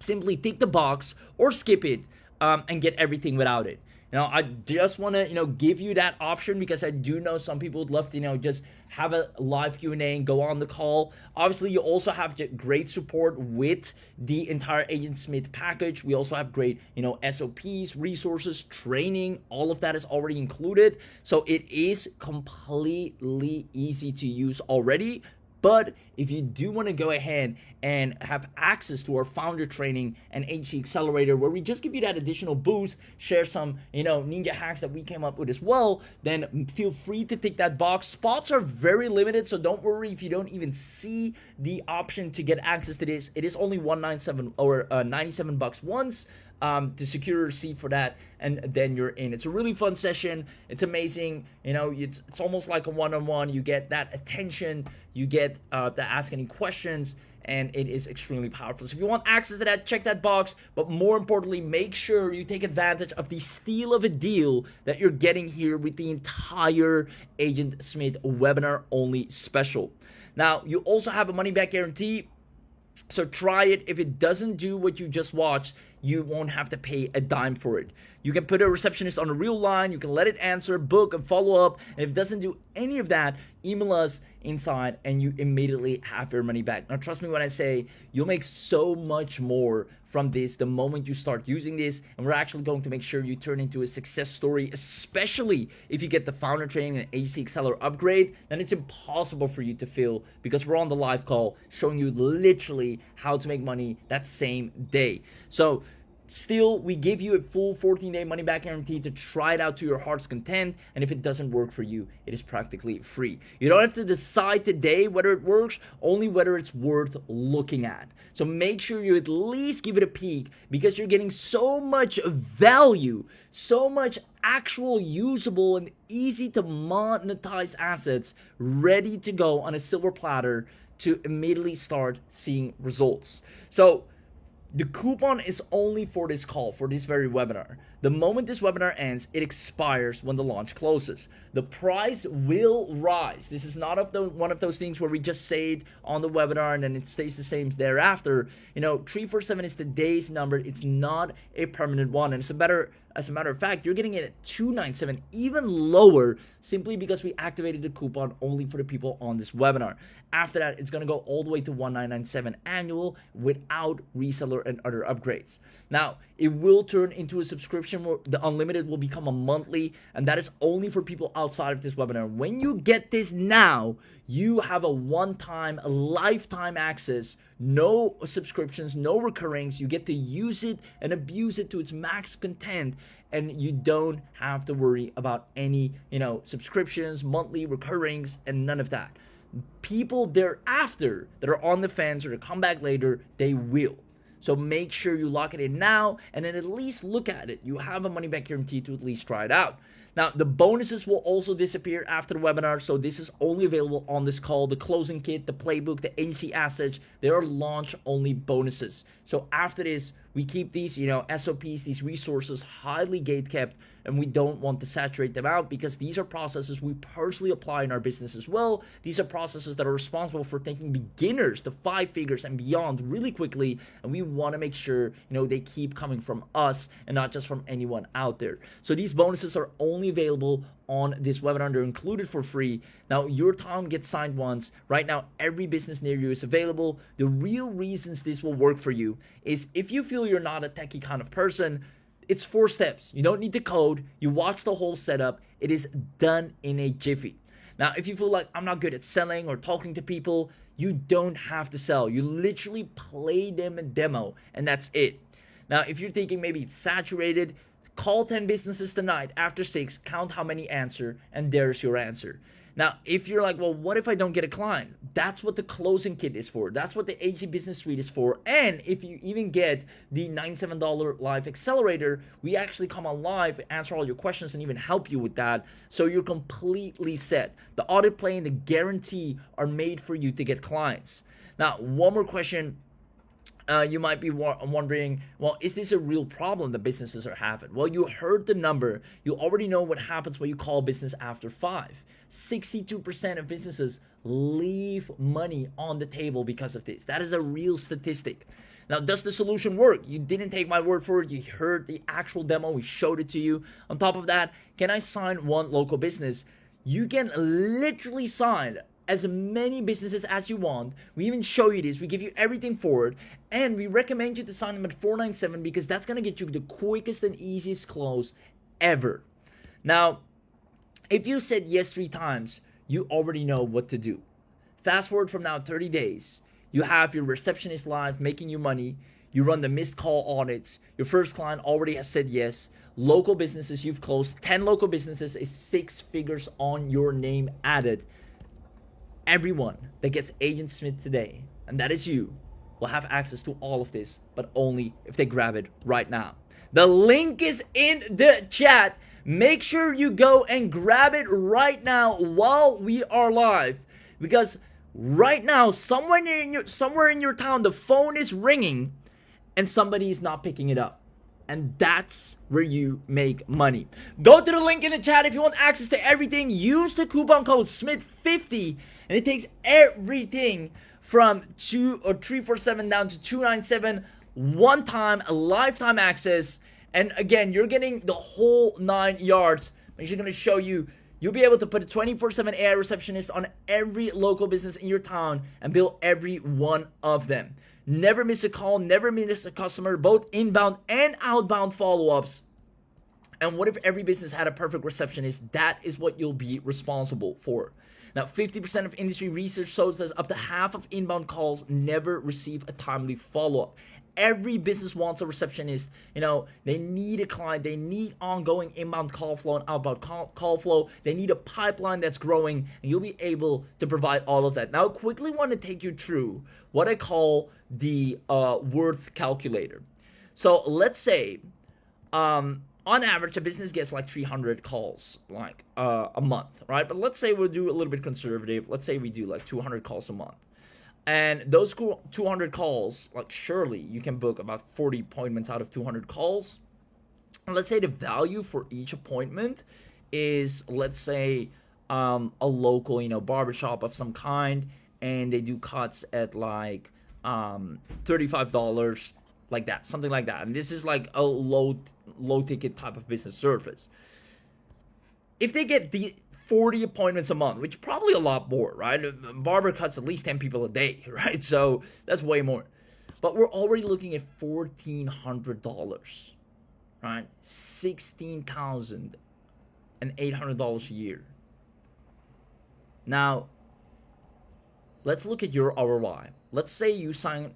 simply tick the box or skip it. and get everything without it. I just want to, give you that option because I do know some people would love to, just have a live Q&A and go on the call. Obviously, you also have great support with the entire AgentSmith package. We also have great, SOPs, resources, training. All of that is already included. So it is completely easy to use already. But if you do want to go ahead and have access to our founder training and HC Accelerator, where we just give you that additional boost, share some, ninja hacks that we came up with as well, then feel free to tick that box. Spots are very limited, so don't worry if you don't even see the option to get access to this. It is only $197 or $97 once. To secure a seat for that, and then you're in. It's a really fun session. It's amazing. It's almost like a one-on-one. You get that attention. You get to ask any questions, and it is extremely powerful. So if you want access to that, check that box. But more importantly, make sure you take advantage of the steal of a deal that you're getting here with the entire AgentSmith webinar only special. Now, you also have a money-back guarantee. So try it. If it doesn't do what you just watched, you won't have to pay a dime for it. You can put a receptionist on a real line. You can let it answer, book, and follow up. And if it doesn't do any of that, email us inside and you immediately have your money back. Now, trust me when I say you'll make so much more from this the moment you start using this. And we're actually going to make sure you turn into a success story, especially if you get the founder training and HC Accelerator upgrade. Then it's impossible for you to fail because we're on the live call showing you literally how to make money that same day. So still, we give you a full 14-day money-back guarantee to try it out to your heart's content, and if it doesn't work for you, it is practically free. You don't have to decide today whether it works, only whether it's worth looking at. So make sure you at least give it a peek because you're getting so much value, so much actual usable and easy to monetize assets ready to go on a silver platter to immediately start seeing results. So the coupon is only for this call, for this very webinar. The moment this webinar ends, it expires when the launch closes. The price will rise. This is not one of those things where we just say it on the webinar and then it stays the same thereafter. 347 is today's number. It's not a permanent one. And as a matter of fact, you're getting it at 297, even lower, simply because we activated the coupon only for the people on this webinar. After that, it's going to go all the way to 1997 annual without reseller and other upgrades. Now, it will turn into a subscription where the unlimited will become a monthly, and that is only for people outside of this webinar. When you get this now, you have a one-time, lifetime access, no subscriptions, no recurrings. You get to use it and abuse it to its max content, and you don't have to worry about any, subscriptions, monthly recurrings, and none of that. People thereafter that are on the fence or to come back later, they will. So make sure you lock it in now and then at least look at it. You have a money back guarantee to at least try it out. Now, the bonuses will also disappear after the webinar, so this is only available on this call. The closing kit, the playbook, the agency assets, they are launch-only bonuses. So after this, we keep these, SOPs, these resources highly gate-kept, and we don't want to saturate them out because these are processes we personally apply in our business as well. These are processes that are responsible for taking beginners to 5 figures and beyond really quickly, and we want to make sure, they keep coming from us and not just from anyone out there. So these bonuses are only available on this webinar. They're included for free. Now, your time gets signed once. Right now, every business near you is available. The real reasons this will work for you is if you feel you're not a techie kind of person, it's 4 steps. You don't need to code. You watch the whole setup. It is done in a jiffy. Now, if you feel like I'm not good at selling or talking to people, you don't have to sell. You literally play them a demo, and that's it. Now, if you're thinking maybe it's saturated, call 10 businesses tonight after 6, count how many answer, and there's your answer. Now, if you're like, well, what if I don't get a client? That's what the closing kit is for. That's what the AG Business Suite is for. And if you even get the $97 live accelerator, we actually come on live, answer all your questions, and even help you with that. So you're completely set. The audit plan and the guarantee are made for you to get clients. Now, one more question. You might be wondering, well, is this a real problem that businesses are having? Well, you heard the number. You already know what happens when you call business after 5. 62% of businesses leave money on the table because of this. That is a real statistic. Now, does the solution work? You didn't take my word for it. You heard the actual demo. We showed it to you. On top of that, can I sign one local business? You can literally sign as many businesses as you want. We even show you this. We give you everything for it. And we recommend you to sign them at $4.97 because that's going to get you the quickest and easiest close ever. Now, if you said yes 3 times, you already know what to do. Fast forward from now 30 days. You have your receptionist live making you money. You run the missed call audits. Your first client already has said yes. Local businesses you've closed. 10 local businesses is 6 figures on your name added. Everyone that gets AgentSmith today, and that is you, will have access to all of this, but only if they grab it right now. The link is in the chat. Make sure you go and grab it right now while we are live, because right now, somewhere in your town, the phone is ringing and somebody is not picking it up. And that's where you make money. Go to the link in the chat if you want access to everything. Use the coupon code SMITH50 and it takes everything from 347 down to 297, one time, a lifetime access. And again, you're getting the whole 9 yards. I'm just gonna show you. You'll be able to put a 24/7 AI receptionist on every local business in your town and bill every one of them. Never miss a call, never miss a customer, both inbound and outbound follow-ups. And what if every business had a perfect receptionist? That is what you'll be responsible for. Now, 50% of industry research shows that up to half of inbound calls never receive a timely follow-up. Every business wants a receptionist. You know, they need a client. They need ongoing inbound call flow and outbound call flow. They need a pipeline that's growing, and you'll be able to provide all of that. Now, I quickly want to take you through what I call the worth calculator. So let's say, on average, a business gets like 300 calls like a month, right? But let's say we'll do a little bit conservative. Let's say we do like 200 calls a month. And those 200 calls, like surely you can book about 40 appointments out of 200 calls. And let's say the value for each appointment is, let's say, a local, barbershop of some kind, and they do cuts at like $35, like that, something like that. And this is like a low ticket type of business service. If they get the 40 appointments a month, which probably a lot more, right? Barber cuts at least 10 people a day, right? So that's way more. But we're already looking at $1,400, right? $16,800 a year. Now, let's look at your ROI. Let's say you sign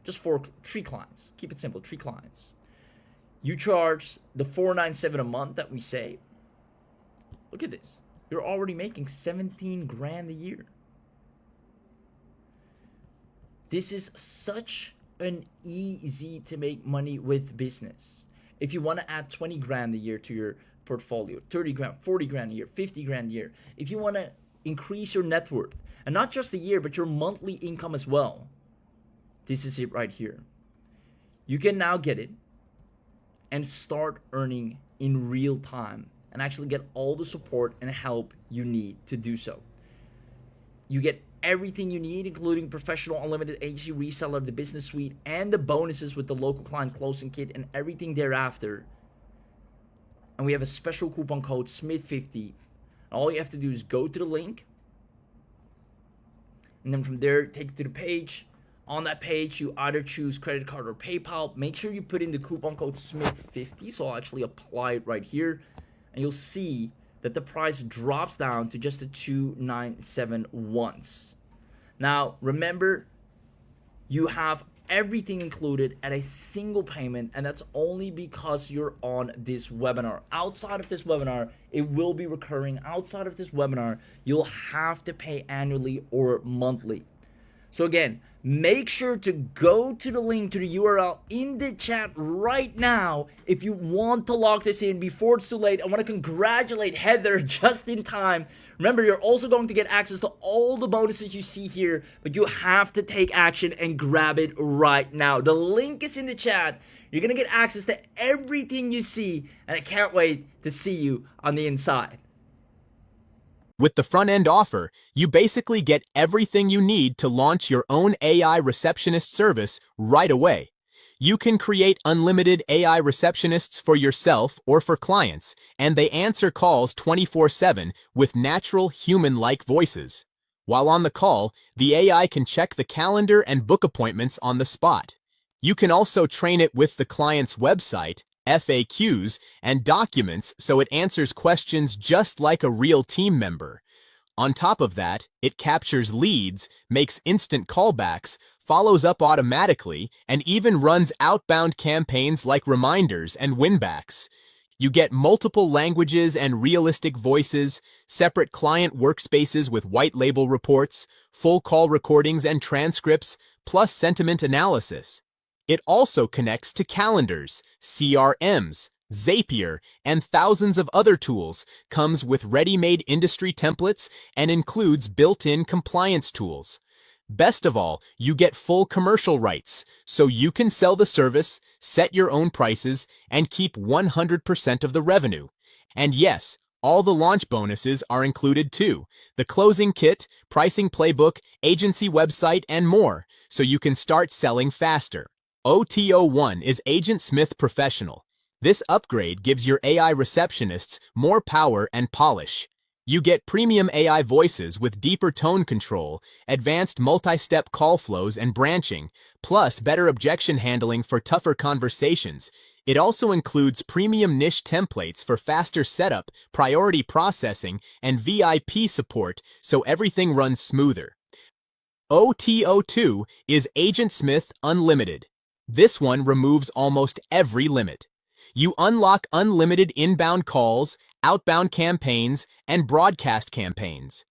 just 3 clients. Keep it simple, 3 clients. You charge the $497 a month that we say. Look at this. You're already making 17 grand a year. This is such an easy to make money with business. If you want to add 20 grand a year to your portfolio, 30 grand, 40 grand a year, 50 grand a year. If you want to increase your net worth, and not just a year, but your monthly income as well, this is it right here. You can now get it and start earning in real time and actually get all the support and help you need to do so. You get everything you need, including professional unlimited agency reseller, the business suite, and the bonuses with the local client closing kit and everything thereafter. And we have a special coupon code SMITH50. All you have to do is go to the link, and then from there, take it to the page. On that page, you either choose credit card or PayPal. Make sure you put in the coupon code SMITH50. So I'll actually apply it right here. And you'll see that the price drops down to just the $297 once. Now, remember, you have everything included at a single payment, and that's only because you're on this webinar. Outside of this webinar, it will be recurring. Outside of this webinar, you'll have to pay annually or monthly. So again, make sure to go to the link to the URL in the chat right now if you want to lock this in before it's too late. I want to congratulate Heather just in time. Remember, you're also going to get access to all the bonuses you see here, but you have to take action and grab it right now. The link is in the chat. You're going to get access to everything you see, and I can't wait to see you on the inside. With the front-end offer, you basically get everything you need to launch your own AI receptionist service right away. You can create unlimited AI receptionists for yourself or for clients, and they answer calls 24/7 with natural human-like voices. While on the call, the AI can check the calendar and book appointments on the spot. You can also train it with the client's website, FAQs, and documents so it answers questions just like a real team member. On top of that, it captures leads, makes instant callbacks, follows up automatically, and even runs outbound campaigns like reminders and winbacks. You get multiple languages and realistic voices, separate client workspaces with white label reports, full call recordings and transcripts, plus sentiment analysis. It also connects to calendars, CRMs, Zapier, and thousands of other tools, comes with ready-made industry templates, and includes built-in compliance tools. Best of all, you get full commercial rights, so you can sell the service, set your own prices, and keep 100% of the revenue. And yes, all the launch bonuses are included too: the closing kit, pricing playbook, agency website, and more, so you can start selling faster. OTO 1 is AgentSmith Professional. This upgrade gives your AI receptionists more power and polish. You get premium AI voices with deeper tone control, advanced multi-step call flows and branching, plus better objection handling for tougher conversations. It also includes premium niche templates for faster setup, priority processing, and VIP support, so everything runs smoother. OTO 2 is AgentSmith Unlimited. This one removes almost every limit. You unlock unlimited inbound calls, outbound campaigns, and broadcast campaigns.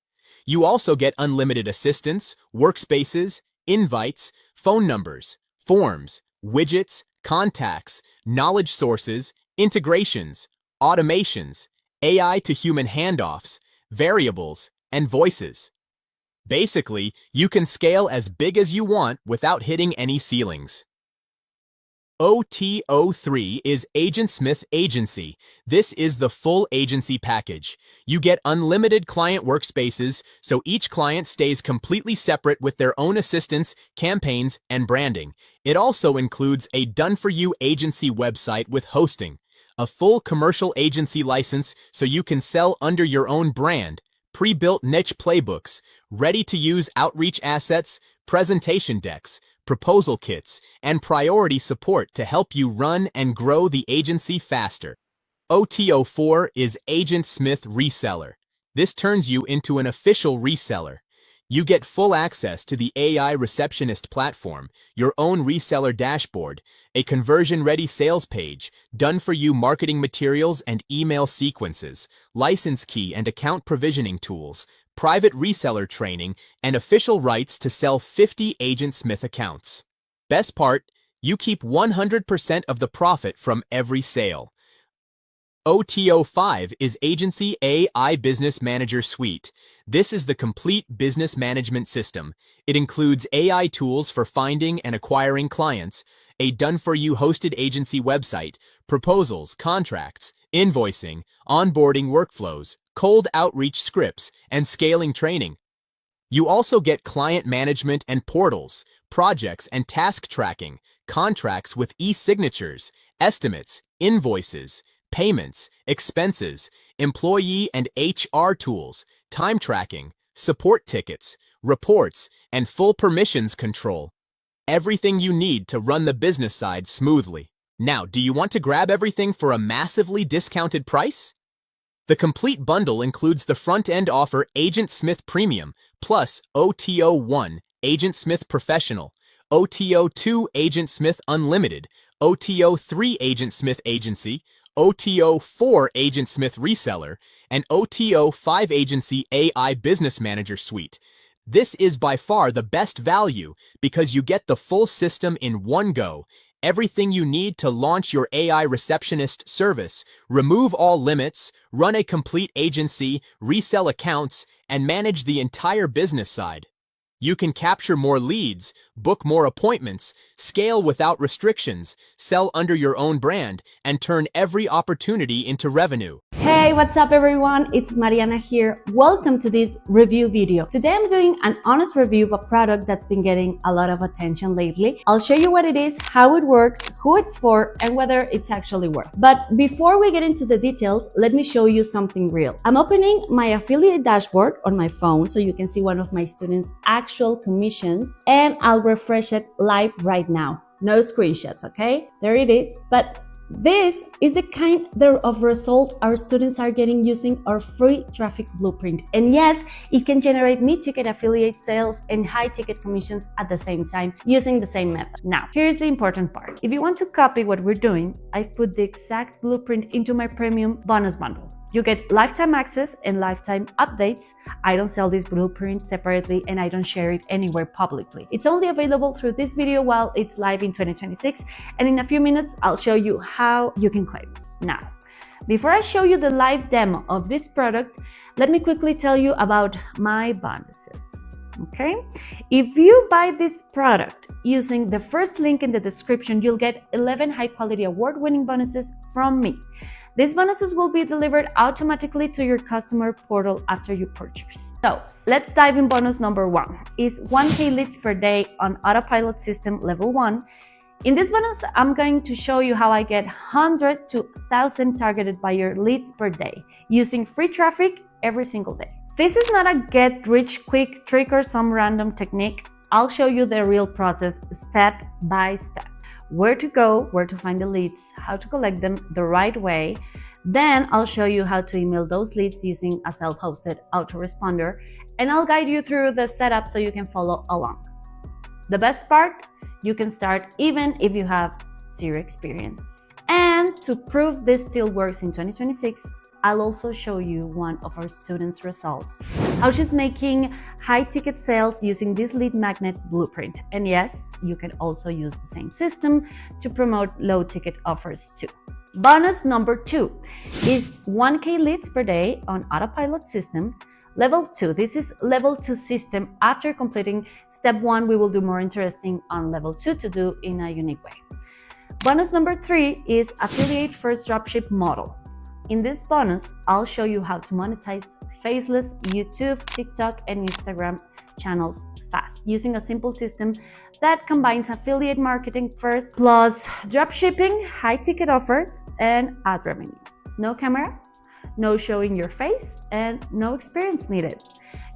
You also get unlimited assistants, workspaces, invites, phone numbers, forms, widgets, contacts, knowledge sources, integrations, automations, AI to human handoffs, variables, and voices. Basically, you can scale as big as you want without hitting any ceilings. OTO 3 is AgentSmith Agency. This is the full agency package. You get unlimited client workspaces, so each client stays completely separate with their own assistants, campaigns, and branding. It also includes a done-for-you agency website with hosting, a full commercial agency license so you can sell under your own brand, pre-built niche playbooks, ready-to-use outreach assets, presentation decks, proposal kits, and priority support to help you run and grow the agency faster. OTO 4 is AgentSmith Reseller. This turns you into an official reseller. You get full access to the AI Receptionist platform, your own reseller dashboard, a conversion-ready sales page, done-for-you marketing materials and email sequences, license key and account provisioning tools, private reseller training, and official rights to sell 50 AgentSmith accounts. Best part, you keep 100% of the profit from every sale. OTO 5 is Agency AI Business Manager Suite. This is the complete business management system. It includes AI tools for finding and acquiring clients, a done-for-you hosted agency website, proposals, contracts, invoicing, onboarding workflows, cold outreach scripts, and scaling training. You also get client management and portals, projects and task tracking, contracts with e-signatures, estimates, invoices, payments, expenses, employee and HR tools, time tracking, support tickets, reports, and full permissions control. Everything you need to run the business side smoothly. Now, do you want to grab everything for a massively discounted price? The complete bundle includes the front-end offer AgentSmith Premium, plus OTO 1 AgentSmith Professional, OTO 2 AgentSmith Unlimited, OTO 3 AgentSmith Agency, OTO 4 AgentSmith Reseller, and OTO 5 Agency AI Business Manager Suite. This is by far the best value because you get the full system in one go, everything you need to launch your AI receptionist service, remove all limits, run a complete agency, resell accounts, and manage the entire business side. You can capture more leads, book more appointments, scale without restrictions, sell under your own brand, and turn every opportunity into revenue. Hey, what's up everyone? It's Mariana here. Welcome to this review video. Today I'm doing an honest review of a product that's been getting a lot of attention lately. I'll show you what it is, how it works, who it's for, and whether it's actually worth. But before we get into the details, let me show you something real. I'm opening my affiliate dashboard on my phone so you can see one of my students' actual commissions, and I'll refresh it live right now. No screenshots, okay? There it is. But this is the kind of result our students are getting using our free traffic blueprint. And yes, it can generate mid-ticket affiliate sales and high-ticket commissions at the same time using the same method. Now, here's the important part. If you want to copy what we're doing, I've put the exact blueprint into my premium bonus bundle. You get lifetime access and lifetime updates. I don't sell this blueprint separately and I don't share it anywhere publicly. It's only available through this video while it's live in 2026, and in a few minutes I'll show you how you can claim. Now, before I show you the live demo of this product, let me quickly tell you about my bonuses. Okay? If you buy this product using the first link in the description, you'll get 11 high-quality award-winning bonuses from me. These bonuses will be delivered automatically to your customer portal after you purchase. So let's dive in. Bonus number 1 is 1K leads per day on autopilot system level 1. In this bonus, I'm going to show you how I get 100 to 1,000 targeted buyer leads per day using free traffic every single day. This is not a get-rich-quick trick or some random technique. I'll show you the real process step by step. Where to go, where to find the leads, how to collect them the right way. Then I'll show you how to email those leads using a self-hosted autoresponder, and I'll guide you through the setup so you can follow along. The best part, you can start even if you have zero experience. And to prove this still works in 2026, I'll also show you one of our students' results, how she's making high-ticket sales using this lead magnet blueprint. And yes, you can also use the same system to promote low-ticket offers too. Bonus number 2 is 1K leads per day on autopilot system. Level 2, this is level 2 system. After completing step 1, we will do more interesting on level 2 to do in a unique way. Bonus number 3 is affiliate first dropship model. In this bonus, I'll show you how to monetize faceless YouTube, TikTok, and Instagram channels fast using a simple system that combines affiliate marketing first plus dropshipping, high-ticket offers, and ad revenue. No camera, no showing your face, and no experience needed.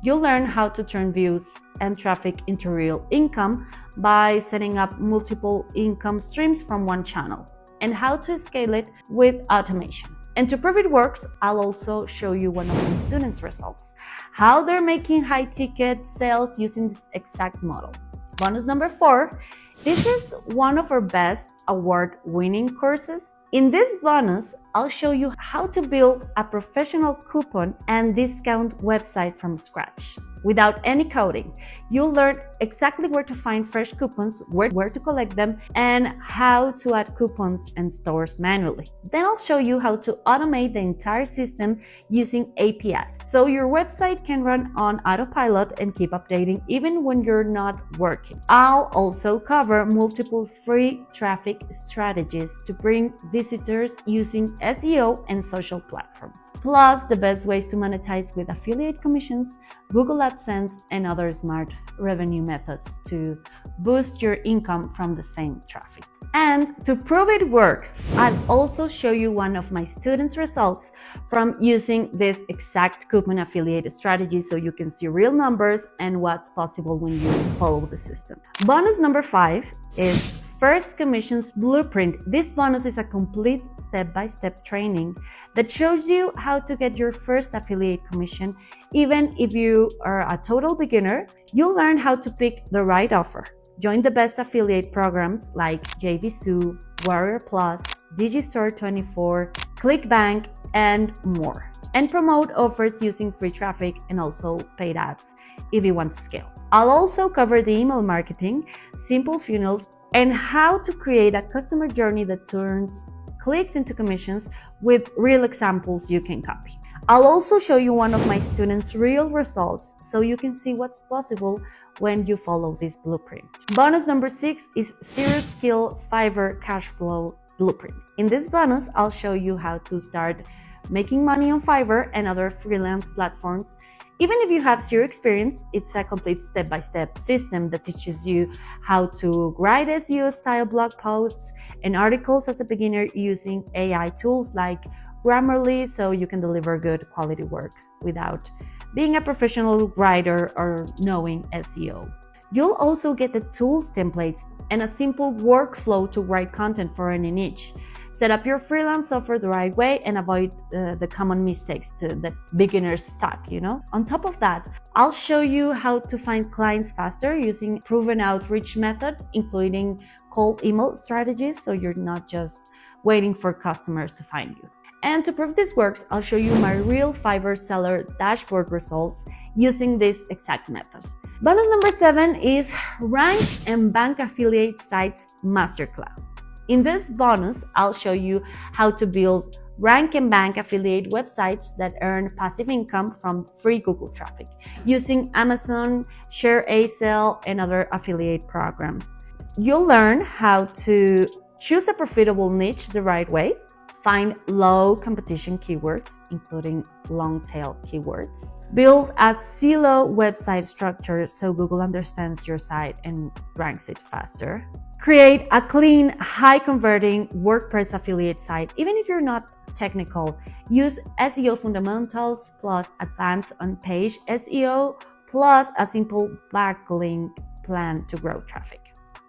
You'll learn how to turn views and traffic into real income by setting up multiple income streams from one channel, and how to scale it with automation. And to prove it works, I'll also show you one of my students' results, how they're making high-ticket sales using this exact model. Bonus number 4, this is one of our best award-winning courses. In this bonus, I'll show you how to build a professional coupon and discount website from scratch. Without any coding, you'll learn exactly where to find fresh coupons, where to collect them, and how to add coupons and stores manually. Then I'll show you how to automate the entire system using API, so your website can run on autopilot and keep updating even when you're not working. I'll also cover multiple free traffic strategies to bring visitors using SEO and social platforms, plus the best ways to monetize with affiliate commissions, Google AdSense, and other smart revenue methods to boost your income from the same traffic. And to prove it works, I'll also show you one of my students' results from using this exact coupon affiliate strategy so you can see real numbers and what's possible when you follow the system. Bonus number 5 is First Commissions Blueprint. This bonus is a complete step-by-step training that shows you how to get your first affiliate commission. Even if you are a total beginner, you'll learn how to pick the right offer. Join the best affiliate programs like JVSU, Warrior Plus, Digistore24, ClickBank, and more. And promote offers using free traffic and also paid ads if you want to scale. I'll also cover the email marketing, simple funnels, and how to create a customer journey that turns clicks into commissions with real examples you can copy. I'll also show you one of my students' real results so you can see what's possible when you follow this blueprint. Bonus number 6 is Zero Skill Fiverr Cash Flow Blueprint. In this bonus, I'll show you how to start making money on Fiverr and other freelance platforms. Even if you have zero experience, it's a complete step-by-step system that teaches you how to write SEO-style blog posts and articles as a beginner using AI tools like Grammarly, so you can deliver good quality work without being a professional writer or knowing SEO. You'll also get the tools templates and a simple workflow to write content for any niche. Set up your freelance software the right way and avoid the common mistakes that beginners stuck, On top of that, I'll show you how to find clients faster using proven outreach method, including cold email strategies, so you're not just waiting for customers to find you. And to prove this works, I'll show you my real Fiverr seller dashboard results using this exact method. Bonus number 7 is Rank and Bank Affiliate Sites Masterclass. In this bonus, I'll show you how to build rank and bank affiliate websites that earn passive income from free Google traffic using Amazon, Share A Sale, and other affiliate programs. You'll learn how to choose a profitable niche the right way, find low competition keywords, including long tail keywords, build a silo website structure so Google understands your site and ranks it faster, create a clean, high converting WordPress affiliate site. Even if you're not technical, use SEO fundamentals plus advanced on-page SEO plus a simple backlink plan to grow traffic.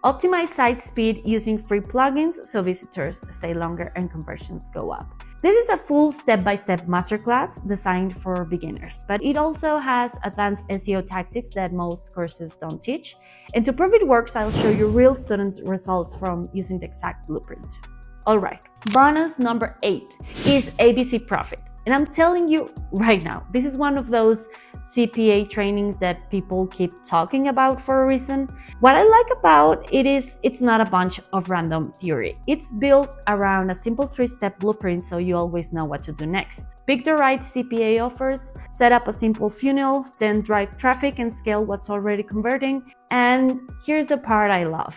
Optimize site speed using free plugins so visitors stay longer and conversions go up. This is a full step-by-step masterclass designed for beginners, but it also has advanced SEO tactics that most courses don't teach. And to prove it works, I'll show you real student results from using the exact blueprint. All right, bonus number 8 is ABC Profit. And I'm telling you right now, this is one of those CPA trainings that people keep talking about for a reason. What I like about it is it's not a bunch of random theory. It's built around a simple 3-step blueprint so you always know what to do next. Pick the right CPA offers, set up a simple funnel, then drive traffic and scale what's already converting. And here's the part I love.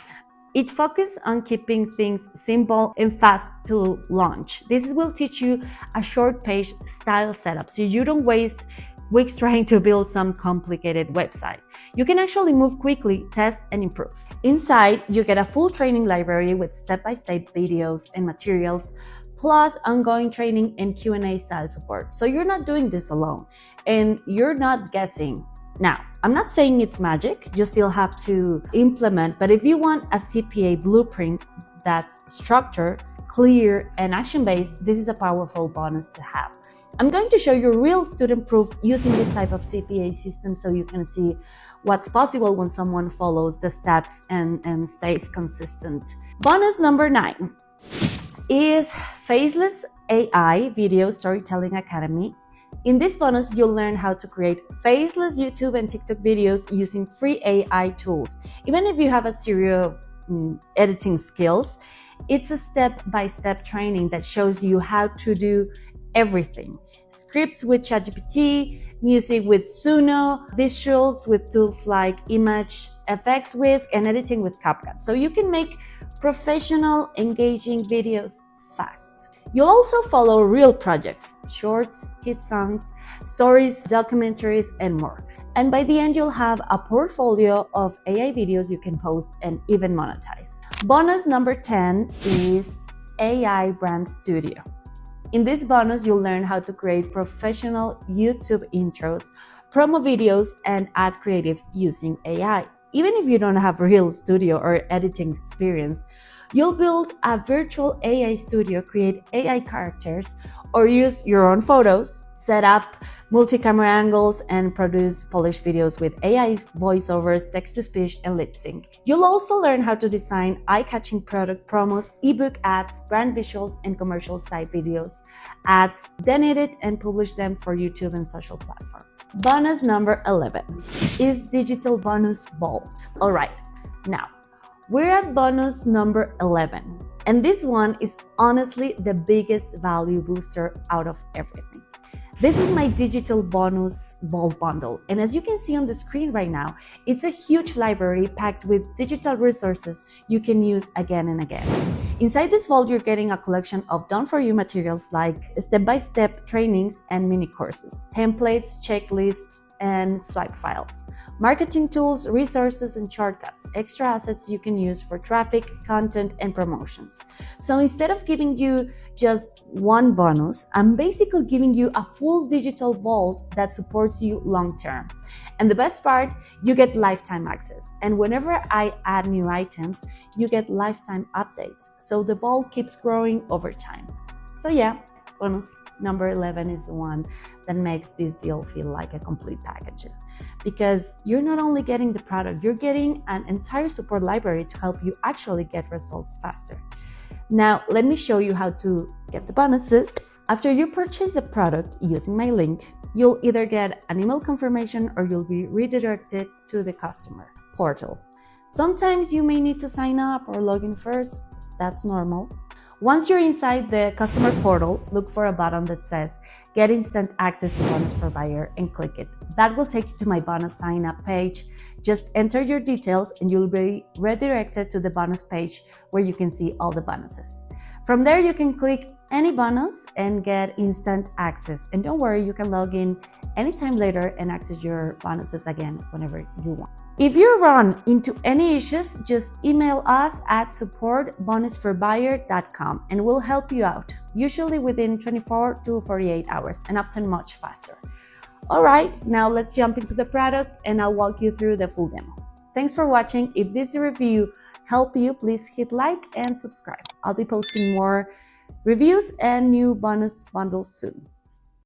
It focuses on keeping things simple and fast to launch. This will teach you a short page style setup so you don't waste weeks trying to build some complicated website. You can actually move quickly, test, and improve. Inside, you get a full training library with step-by-step videos and materials, plus ongoing training and Q&A style support. So you're not doing this alone, and you're not guessing. Now, I'm not saying it's magic, you still have to implement, but if you want a CPA blueprint that's structured, clear, and action-based, this is a powerful bonus to have. I'm going to show you real student proof using this type of CPA system so you can see what's possible when someone follows the steps and stays consistent. Bonus number 9 is Faceless AI Video Storytelling Academy. In this bonus, you'll learn how to create faceless YouTube and TikTok videos using free AI tools. Even if you have a zero editing skills, it's a step-by-step training that shows you how to do everything. Scripts with ChatGPT, music with Suno, visuals with tools like Image, FX Whisk, and editing with CapCut. So you can make professional, engaging videos fast. You'll also follow real projects, shorts, hit songs, stories, documentaries, and more. And by the end, you'll have a portfolio of AI videos you can post and even monetize. Bonus number 10 is AI Brand Studio. In this bonus, you'll learn how to create professional YouTube intros, promo videos, and ad creatives using AI. Even if you don't have real studio or editing experience, you'll build a virtual AI studio, create AI characters, or use your own photos, set up multi-camera angles, and produce polished videos with AI voiceovers, text-to-speech, and lip-sync. You'll also learn how to design eye-catching product promos, ebook ads, brand visuals, and commercial-style videos, ads, then edit and publish them for YouTube and social platforms. Bonus number 11 is Digital Bonus Vault. All right, now we're at bonus number 11, and this one is honestly the biggest value booster out of everything. This is my digital bonus vault bundle, and as you can see on the screen right now, it's a huge library packed with digital resources you can use again and again. Inside this vault, you're getting a collection of done-for-you materials like step-by-step trainings and mini courses, templates, checklists, and swipe files, marketing tools, resources, and shortcuts, extra assets you can use for traffic, content, and promotions. So instead of giving you just one bonus, I'm basically giving you a full digital vault that supports you long term. And the best part, you get lifetime access. And whenever I add new items, you get lifetime updates. So the vault keeps growing over time. So yeah, bonus number 11 is the one that makes this deal feel like a complete package, because you're not only getting the product, you're getting an entire support library to help you actually get results faster. Now, let me show you how to get the bonuses. After you purchase a product using my link, you'll either get an email confirmation or you'll be redirected to the customer portal. Sometimes you may need to sign up or log in first. That's normal. Once you're inside the customer portal, look for a button that says Get Instant Access to Bonus for Buyer and click it. That will take you to my bonus sign up page. Just enter your details and you'll be redirected to the bonus page where you can see all the bonuses. From there, you can click any bonus and get instant access. And don't worry, you can log in anytime later and access your bonuses again whenever you want. If you run into any issues, just email us at support@bonusforbuyer.com and we'll help you out, usually within 24 to 48 hours and often much faster. All right, now let's jump into the product and I'll walk you through the full demo. Thanks for watching. If this review helped you, please hit like and subscribe. I'll be posting more reviews and new bonus bundles soon.